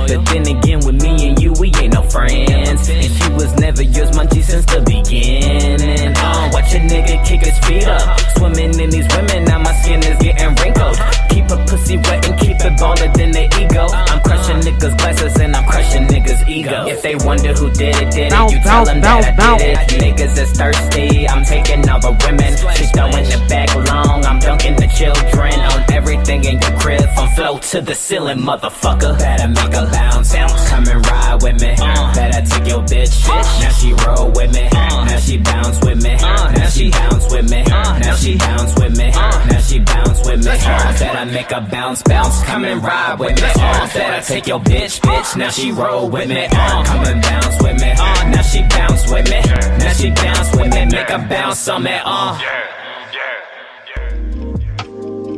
But then again, with me and you, we ain't no friends. And she was never yours, my G, since the beginning. Watch a nigga kick his feet up. Swimming in these women, now my skin is getting wrinkled. Keep a pussy wet and keep it baller than the ego. I'm crushing niggas' glasses and I'm crushing niggas' ego. If they wonder who did it, you tell them that I did it. Niggas is thirsty, I'm taking all the women. She throwing it back long, I'm dunking the children. On everything in your crib, from flow to the ceiling, motherfucker. Better make a bounce, come and ride with me. Better take your bitch, now she roll with me. Now she bounce with me. Now she bounce with me. Now she bounce with me. Now she bounce with me. Better make a bounce, come and ride with me. Better take your bitch, now she roll with me. Come and bounce with me. Now she bounce with me. Now she bounce with me. Make a bounce on me.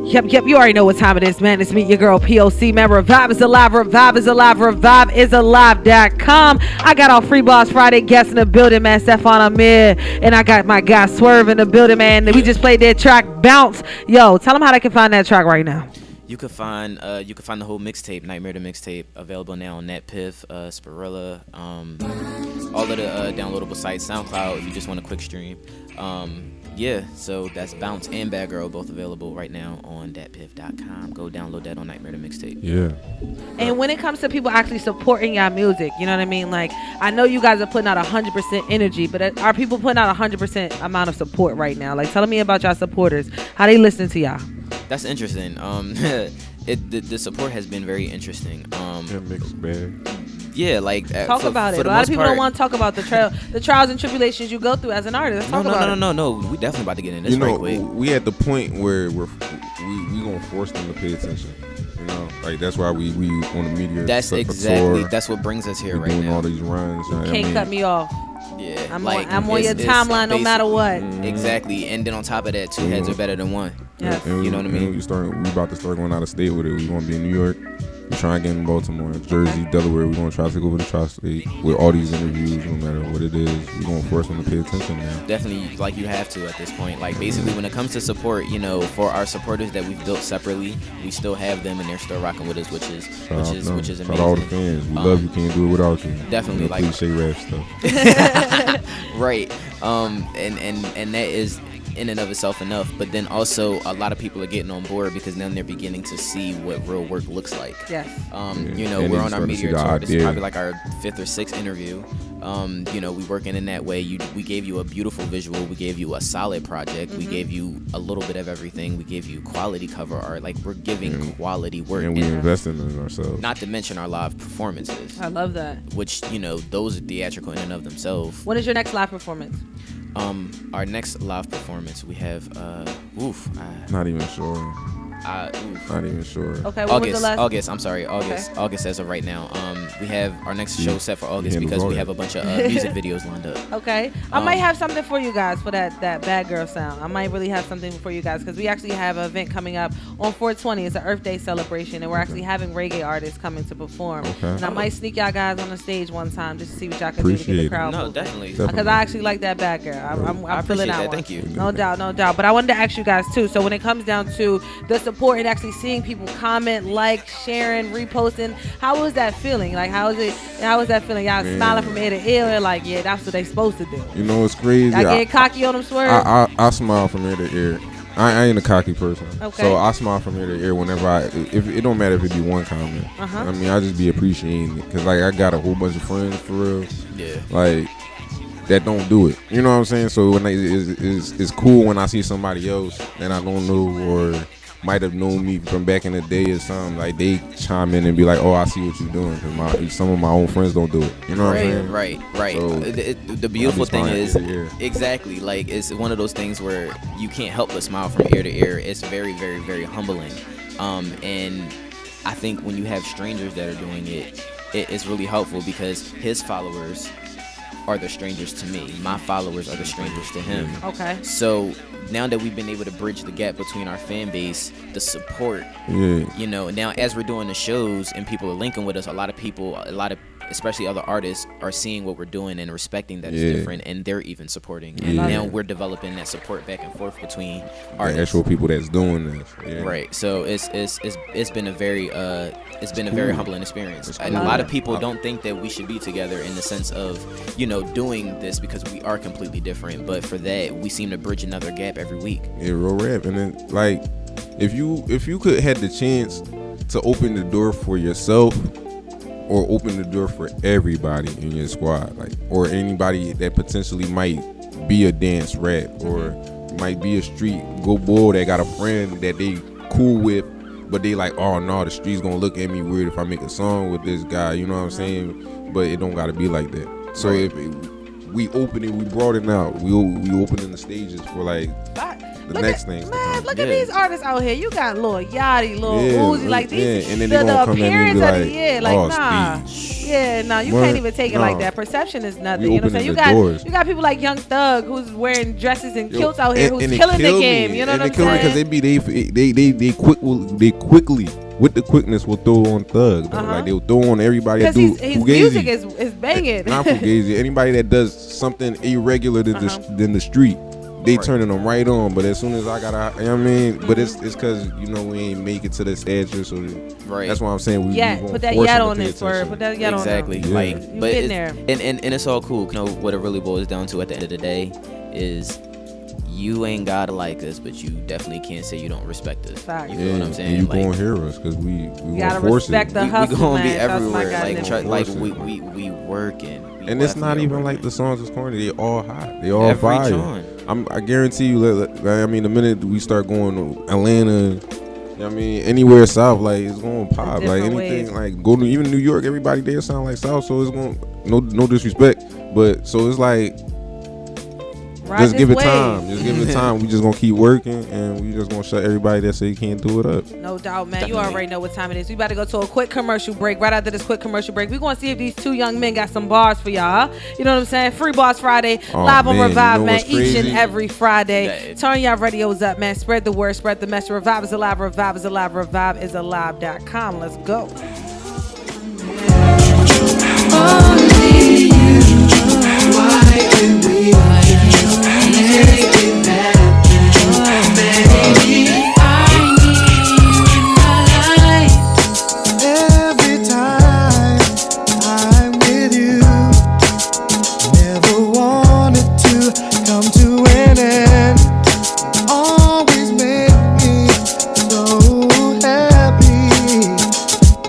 Yep, you already know what time it is, man. It's me, your girl, P.O.C. Man, Revive is alive, Revive is alive, reviveisalive.com. I got our Free Boss Friday guests in the building, man, Stephon Amir, and I got my guy Swerv in the building, man. We just played their track, Bounce. Yo, tell them how they can find that track right now. You can find the whole mixtape, Nightmare the Mixtape, available now on NetPiff, Spirilla, all of the downloadable sites, SoundCloud if you just want a quick stream. Yeah, so that's Bounce and Bad Girl, both available right now on datpiff.com. Go download that on Nightmare the Mixtape. Yeah. And when it comes to people actually supporting your music, you know what I mean? Like, I know you guys are putting out 100% energy, but are people putting out 100% amount of support right now? Like, tell me about y'all supporters. How they listening to y'all? That's interesting. The support has been very interesting. Mixed bag. Yeah, like talk about it. A lot of people don't want to talk about the trials and tribulations you go through as an artist. Let's talk about it. No. We definitely about to get in this right quick. We at the point where we gonna force them to pay attention. You know, like that's why we on the media. That's exactly. That's what brings us here right now. Doing all these runs. You can't cut me off. Yeah, I'm on your timeline no matter what. Exactly, and then on top of that, two heads are better than one. Yes. You know what I mean? We about to start going out of state with it. We gonna be in New York. We're trying to get in Baltimore, Jersey, Delaware. We're going to try to take over the tri-state with all these interviews, no matter what it is. We're going to force them to pay attention now. Definitely, like you have to at this point. Like basically, when it comes to support, you know, for our supporters that we've built separately, we still have them and they're still rocking with us, which is amazing. Shout out all the fans. We love you. Can't do it without you. Definitely, like cliche rap stuff. Right. And that is in and of itself enough, but then also a lot of people are getting on board because now they're beginning to see what real work looks like. Yes. You know, we're on our media tour. This is probably like our 5th or 6th interview. You know, we working in that way. We gave you a beautiful visual. We gave you a solid project. We gave you a little bit of everything. We gave you quality cover art. Like we're giving quality work. And we're investing in ourselves. Not to mention our live performances. I love that. Which, you know, those are theatrical in and of themselves. When is your next live performance? Our next live performance, we have not even sure. Not even sure. Okay, August. I'm sorry, August. Okay. August as of right now. We have our next show set for August because we have a bunch of music videos lined up. Okay, I might have something for you guys for that Bad Girl sound. I might really have something for you guys because we actually have an event coming up on 420. It's an Earth Day celebration, and we're actually having reggae artists coming to perform. Okay. And I might sneak y'all guys on the stage one time just to see what y'all can do to get the crowd. No, definitely. Because I actually like that Bad Girl. I'm feeling that one. Thank you. No doubt. But I wanted to ask you guys too. So when it comes down to the support and actually seeing people comment, like, sharing, reposting, how was that feeling? Like, how is that feeling? Y'all smiling from ear to ear and like, yeah, that's what they supposed to do. You know, it's crazy. I get cocky on them, Swerv. I smile from ear to ear. I ain't a cocky person. Okay. So I smile from ear to ear whenever if it don't matter if it be one comment. I mean, I just be appreciating it. Because, like, I got a whole bunch of friends, for real. Yeah. Like, that don't do it. You know what I'm saying? So when it's cool when I see somebody else that I don't know or might have known me from back in the day or something, like they chime in and be like, "Oh, I see what you're doing." Because some of my own friends don't do it. You know what I'm saying? Right. So the beautiful thing is exactly like it's one of those things where you can't help but smile from ear to ear. It's very, very, very humbling. And I think when you have strangers that are doing it's really helpful because his followers are the strangers to me. My followers are the strangers to him. Okay. So now that we've been able to bridge the gap between our fan base, the support, you know, now as we're doing the shows and people are linking with us, a lot of especially other artists are seeing what we're doing and respecting that it's different, and they're even supporting. And now we're developing that support back and forth between artists. The actual people that's doing this. Yeah. Right. So it's been a very humbling experience. And a lot of people don't think that we should be together in the sense of, you know, doing this because we are completely different. But for that, we seem to bridge another gap every week. Yeah, real rap. And then like if you could had the chance to open the door for yourself or open the door for everybody in your squad, like, or anybody that potentially might be a dance rap or might be a street go boy that got a friend that they cool with, but they like, oh no, the street's gonna look at me weird if I make a song with this guy, you know what I'm saying? But it don't gotta be like that. So if we open it, we brought it out. We opening the stages for like the next things. Man, look at these artists out here. You got Lil Yachty, Lil Uzi, like these. And then the appearance of the year, like nah, you can't even take it like that. Perception is nothing. You know what I'm saying? You got people like Young Thug who's wearing dresses and kilts out here, who's killing the game. You know what I'm saying? Because they quickly. With the quickness, will throw on Thug. Like they'll throw on everybody that do his music is banging. Not Fugazi. Anybody that does something irregular than the street, they turning them right on. But as soon as I gotta, you know what I mean. But it's because you know we ain't make it to the stature, so that's why I'm saying we put that yet on this word. Put that yet on exactly. Like, but and it's all cool. You know what it really boils down to at the end of the day is. You ain't gotta like us, but you definitely can't say you don't respect us. Fact. You know what I'm saying? And you gonna hear us because we gotta force respect it. the hustle, we gonna man. be everywhere. We working. And it's not even like the songs is corny. They all hot. They all fire. I guarantee you. I mean, the minute we start going to Atlanta, I mean, anywhere south, like it's gonna pop. Like anything, like go to even New York, everybody there sound like south. So it's gonna no disrespect, but so it's like. Just give it time. We just gonna keep working, and we just gonna shut everybody that say you can't do it up. No doubt, man. Definitely. You already know what time it is. We about to go to a quick commercial break. Right after this quick commercial break, we gonna see if these two young men got some bars for y'all. You know what I'm saying? Free Bars Friday, live on Revive, man. Each and every Friday. Turn y'all radios up, man. Spread the word, spread the message. Revive is alive. Revive is alive. Revive is alive.com. Let's go. Only you. Why can we? Make it better, baby. I need you in my life. Every time I'm with you, never wanted to come to an end. Always make me so happy.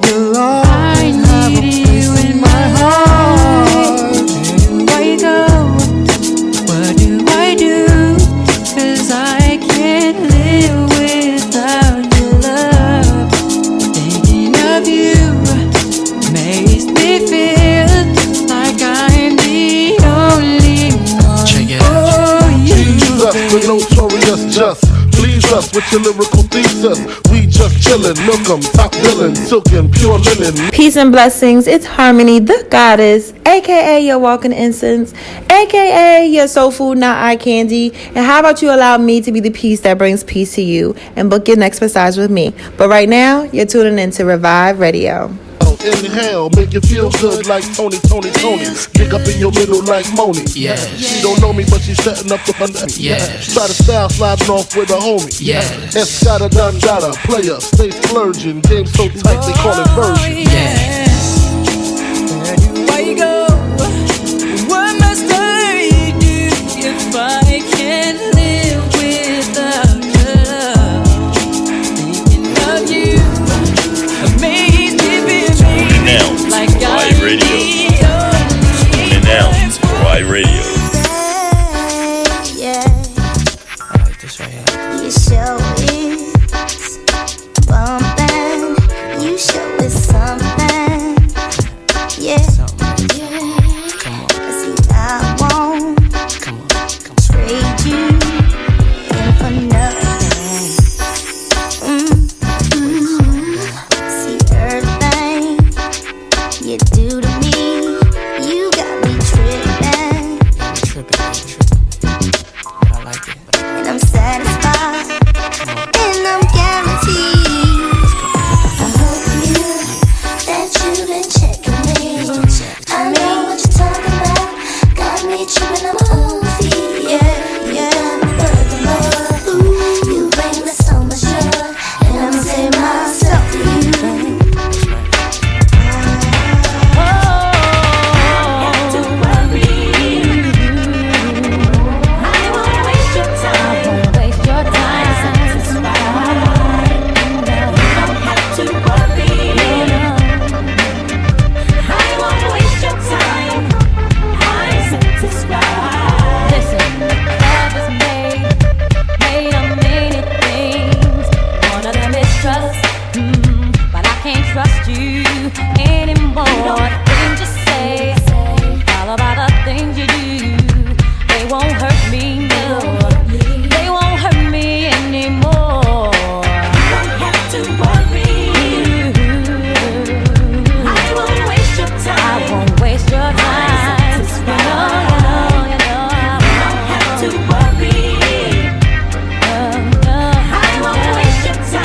You'll always have a place in my heart. Where you go? What do I do? 'Cause I can't live without your love. Thinking of you makes me feel like I'm the only one. Check it out. Oh, Jesus, the notorious just. Please us with your lyrical thesis. We just chillin', milk 'em, top billin', silkin', pure linen. Peace and blessings. It's Harmony, the goddess, aka your walking incense, aka your soul food, not eye candy. And how about you allow me to be the peace that brings peace to you and book your next massage with me? But right now, you're tuning into Revive Radio. Inhale, make you feel good like Tony. Dig up in your middle like Moni. Yeah. She don't know me, but she's setting up the under. Yeah. Try to style sliding off with a homie. Yeah. Escada Dundada, player, stay splurging. Game so tight they call it version. Yeah. Where do I go? What must I do if I can't live without love? Thinking of you amazes me. Now, Like Rye Radio. Tune in now for Rye Radio.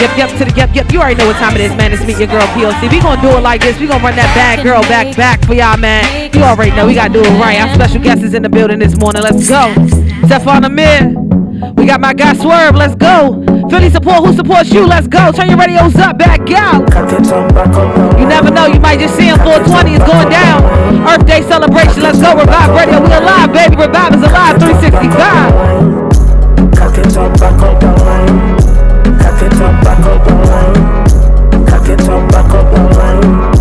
Yep to the yep. You already know what time it is, man. It's Meet Your Girl P.O.C. We gonna do it like this. We gonna run that bad girl back for y'all, man. You already know we gotta do it right. Our special guest is in the building this morning. Let's go. Stephon Amir. We got my guy Swerv. Let's go. Philly support. Who supports you? Let's go. Turn your radios up. Back out. You never know. You might just see him. 420 is going down. Earth Day celebration. Let's go. Revive Radio. We alive, baby. Revive is alive. 365. Cock it up, back up the line. Cock it up, back up the line. Cock it up, back up the line.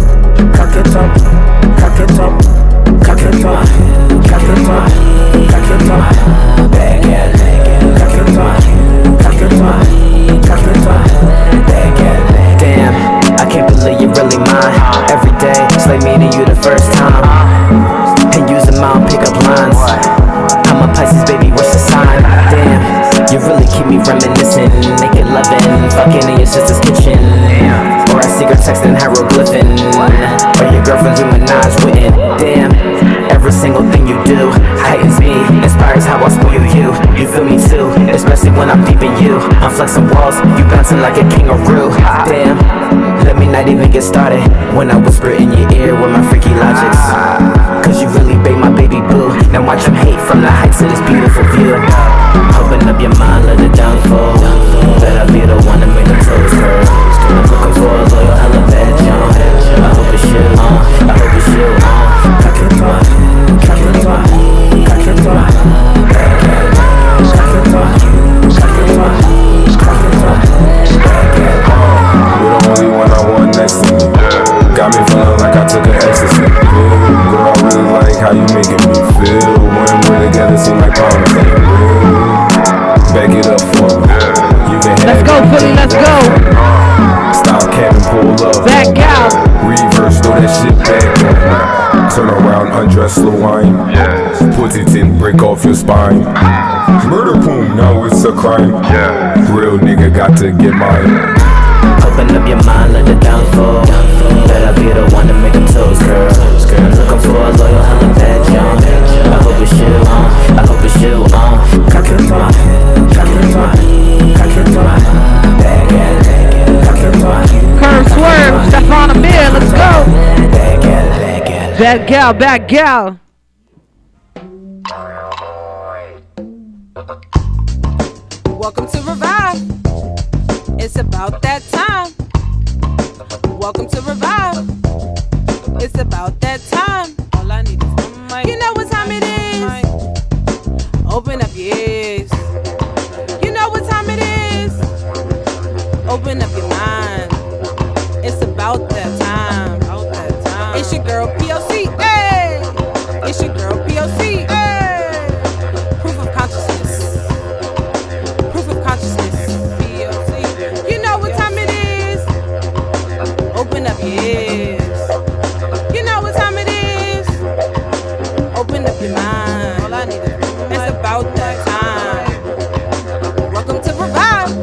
Cock it up, cock it up, cock it up, cock it up, cock it up. Bag it, cock it up, cock it up, cock it up. Bag it. Damn, I can't believe you're really mine. Every day, it's like meeting you the first time. And using my own pickup lines. I'm a Pisces, baby, what's the sign? Damn. You really keep me reminiscing, naked loving, fucking in your sister's kitchen. Or I see her texting hieroglyphing, or your girlfriend's humanized within. Damn, every single thing you do heightens me, inspires how I spoil you. You feel me too, especially when I'm peeping you. I'm flexing walls, you bouncing like a kangaroo. Damn, let me not even get started when I whisper in your ear with my freaky logics. Cause you really bait my baby boo. Now watch him hate from the heights of this beautiful view. Open up your mind, let it downfall. Better be the one to make the toes curve. I'm looking for a loyal, hella bad John. I hope it's you, I hope it's you, Cock it up, cock it up, cock it up. Cock it up, cock it up, cock it up. You're the only one I want next to me. Got me feeling like I took an ecstasy. Girl, I really like how you making me feel. When we're together, seem like promise ain't real. Back it up for me. Let's go, Philly, let's go. Stop cabin, pull up. Back out. Reverse, throw that shit back. Turn around, undress, slow wine. Put it in, break off your spine. Murder, boom, now it's a crime. Real nigga got to get mine. Open up your mind, let it downfall. Better be the one to make them toes curl. Looking for a loyal, hella bad John. I hope it's you, I hope it's you, Cock it up, cock it up, cock it up. Bag it, cock it up. Kerv Swerv Stephon Amir. Let's go. Bad gal. Welcome to Revive. It's about that time. Welcome to Revive. It's about that time. All I need is one mic. You know what time it is. Open up your ears. You know what time it is. Open up your mind. It's about that time. It's your girl P.O.C. Hey. It's your girl P.O.C. Hey. Proof of consciousness. Proof of consciousness. P.O.C. You know what time it is. Open up your ears. You know what time it is. Open up your mind. All I need is it's about that time. Welcome to Revive.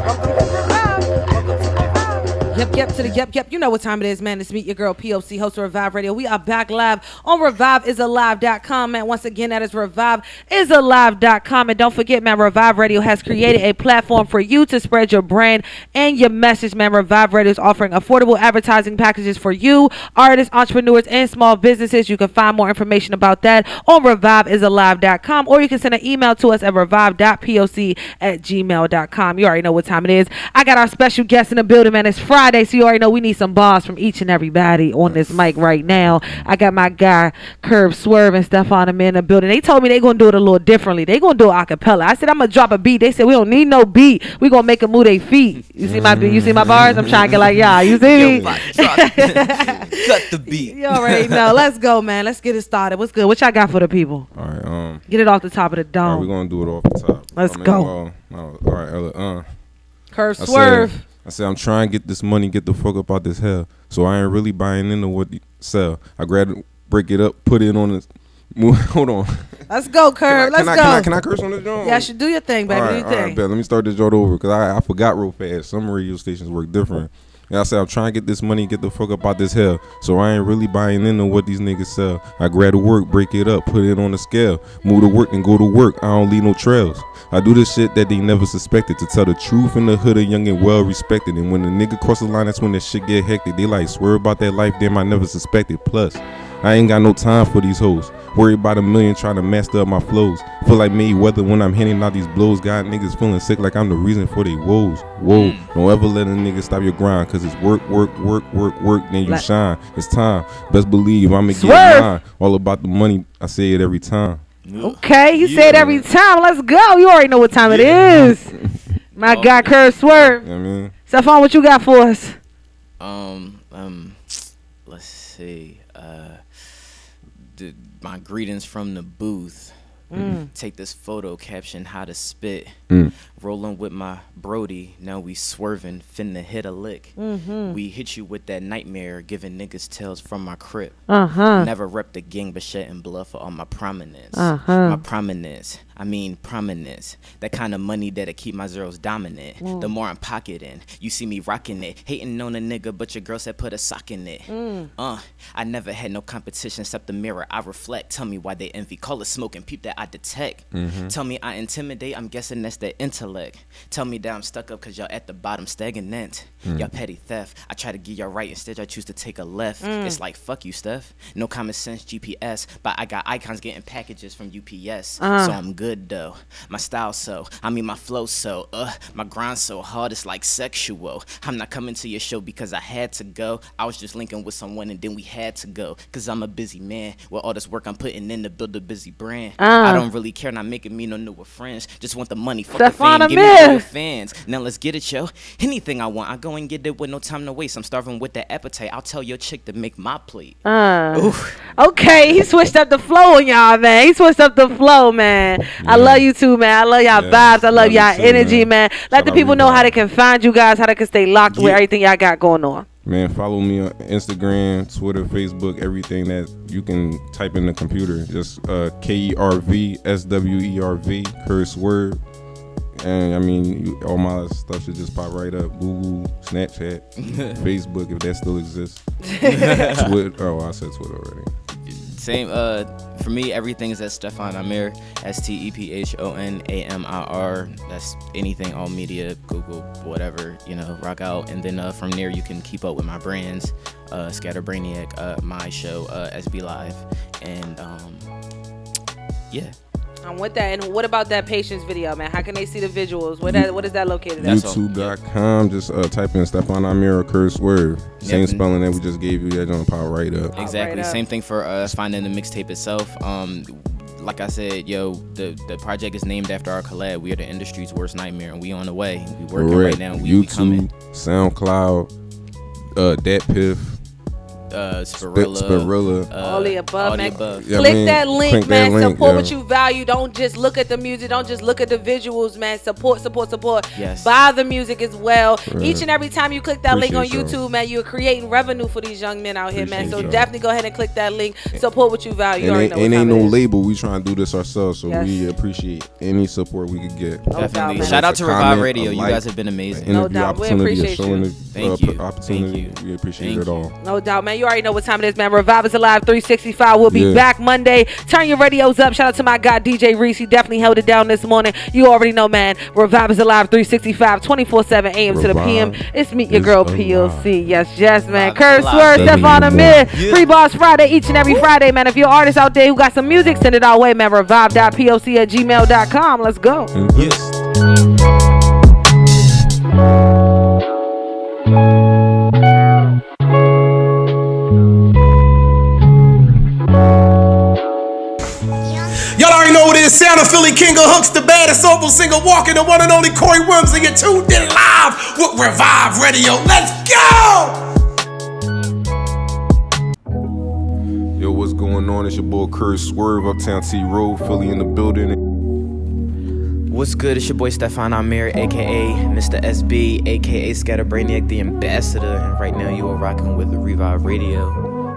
Welcome to Revive. Welcome to Revive. Yep to the yep. You know what time it is, man. It's Meet Your Girl P.O.C. host of Revive Radio. We are back live on ReviveIsAlive.com, man. Once again, that is ReviveIsAlive.com. And don't forget, man, Revive Radio has created a platform for you to spread your brand and your message, man. Revive Radio is offering affordable advertising packages for you, artists, entrepreneurs, and small businesses. You can find more information about that on ReviveIsAlive.com, or you can send an email to us at revive.poc@gmail.com. You already know what time it is. I got our special guest in the building, man. It's Friday, so you already know we need some bars from each and everybody on this mic right now. I got my guy Kerv Swerv and Stephon Amir in the building. They told me they gonna do it a little differently. They gonna do it a cappella. I said I'm gonna drop a beat. They said we don't need no beat. We gonna make them move their feet. You see my bars? I'm trying to get like y'all. You see me? Cut the beat. You already know. Let's go, man. Let's get it started. What's good? What y'all got for the people? All right, get it off the top of the dome. All right, we're gonna do it off the top. Let's go. All right, Kerv Swerv. I said I'm trying to get this money, get the fuck up out this hell. So I ain't really buying into what you sell. I grab it, break it up, put it on this. Hold on. Let's go, Kerv. Let's go. Can I curse on this joint? Yeah, I should do your thing, baby. All right, do your thing. Bet. Let me start this joint over because I forgot real fast. Some radio stations work different. And I said, I'm trying to get this money, get the fuck up out this hell. So I ain't really buying into what these niggas sell. I grab the work, break it up, put it on the scale. Move to work and go to work. I don't leave no trails. I do the shit that they never suspected. To tell the truth in the hood, a young and well respected. And when the nigga cross the line, that's when that shit get hectic. They like swear about that life, damn, I never suspected. Plus, I ain't got no time for these hoes. Worry about a million trying to master up my flows. Feel like Mayweather when I'm hitting out these blows. Got niggas feeling sick like I'm the reason for they woes. Whoa, don't ever let a nigga stop your grind. Cause it's work, then you shine. It's time, best believe I'ma get mine. All about the money, I say it every time. Okay, he said every time. Let's go. You already know what time it is. My guy, Kerv Swerv. You know what I mean? Stephon, what you got for us? Let's see. My greetings from the booth. Take this photo caption how to spit. Rolling with my Brody, now we swerving, finna hit a lick. We hit you with that nightmare, giving niggas tales from my crib. Never rep the gang, but shedding blood for all my prominence. My prominence, I mean prominence. That kind of money that'll keep my zeros dominant. The more I'm pocketing, you see me rocking it. Hating on a nigga, but your girl said put a sock in it. I never had no competition except the mirror I reflect. Tell me why they envy, call it smoke and peep that I detect. Tell me I intimidate, I'm guessing that's the intellect. Tell me that I'm stuck up cause y'all at the bottom stagnant. Y'all petty theft, I try to get y'all right, instead I choose to take a left. It's like fuck you, Steph. No common sense GPS, but I got icons getting packages from UPS. So I'm good though. My style so, I mean my flow so, my grind so hard it's like sexual. I'm not coming to your show because I had to go. I was just linking with someone and then we had to go. Cause I'm a busy man with all this work I'm putting in to build a busy brand. I don't really care, not making me no newer friends. Just want the money, fuck the fame, give me all your fans. Now let's get it, yo. Anything I want, I go and get it with no time to waste. I'm starving with that appetite. I'll tell your chick to make my plate. Okay, he switched up the flow on y'all, man. He switched up the flow, man. I love you too, man. I love y'all vibes. I love y'all energy, man. Let the people know how they can find you guys, how they can stay locked with everything y'all got going on. Man, follow me on Instagram, Twitter, Facebook, everything that you can type in the computer. Just KERV SWERV, Kerv Swerv. And I mean, all my stuff should just pop right up. Google, Snapchat, Facebook, if that still exists. Twitter. Oh, I said Twitter already. Same. For me, everything is at Stephon Amir, STEPHONAMIR. That's anything, all media, Google, whatever, rock out. And then from there, you can keep up with my brands, Scatterbrainiac, my show, SB Live, and yeah. I'm with that. And what about that patience video, man? How can they see the visuals? What is that located at? YouTube.com. Just type in Stephon Amir or Kerv Swerv. Same spelling that we just gave you. That don't pop right up. Exactly. Same thing for finding the mixtape itself. Like I said, the project is named after our collab. We are the industry's worst nightmare, and we on the way. We working right now. We YouTube, SoundCloud, DatPiff. Spirilla, all the above, man. Yeah, click that link, man. Support what you value. Don't just look at the music. Don't just look at the visuals, man. Support. Yes. Buy the music as well. Right. Each and every time you click that link on YouTube, man, you're creating revenue for these young men out here, man. So definitely go ahead and click that link. Support what you value. And ain't no label. We trying to do this ourselves, so we appreciate any support we could get. Definitely. Shout out to Revive Radio. You guys have been amazing. No doubt. We appreciate you. Thank you. Opportunity. We appreciate it all. No doubt, man. You already know what time it is, man. Revive is Alive 365. We'll be back Monday. Turn your radios up. Shout out to my guy DJ Reese. He definitely held it down this morning. You already know, man. Revive is Alive 365, 24/7 AM to the PM. It's Meet Your Girl P.O.C. Yes, man. Kerv Swerv Stephon Amir. Free Boss Friday each and every Friday, man. If you're an artist out there who got some music, send it our way, man. Revive.poc@gmail.com. Let's go. Yes. Y'all already know what it is. Sound of Philly King of Hooks, the baddest soulful singer walking, the one and only Corey Williams, and you're tuned in live with Revive Radio. Let's go! Yo, what's going on? It's your boy Kerv Swerv, Uptown T Road, Philly in the building. What's good? It's your boy Stephon Amir, aka Mr. SB, aka Scatterbrainiac, the ambassador, and right now you are rocking with Revive Radio.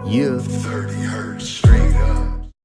Yeah. 30 hertz straight.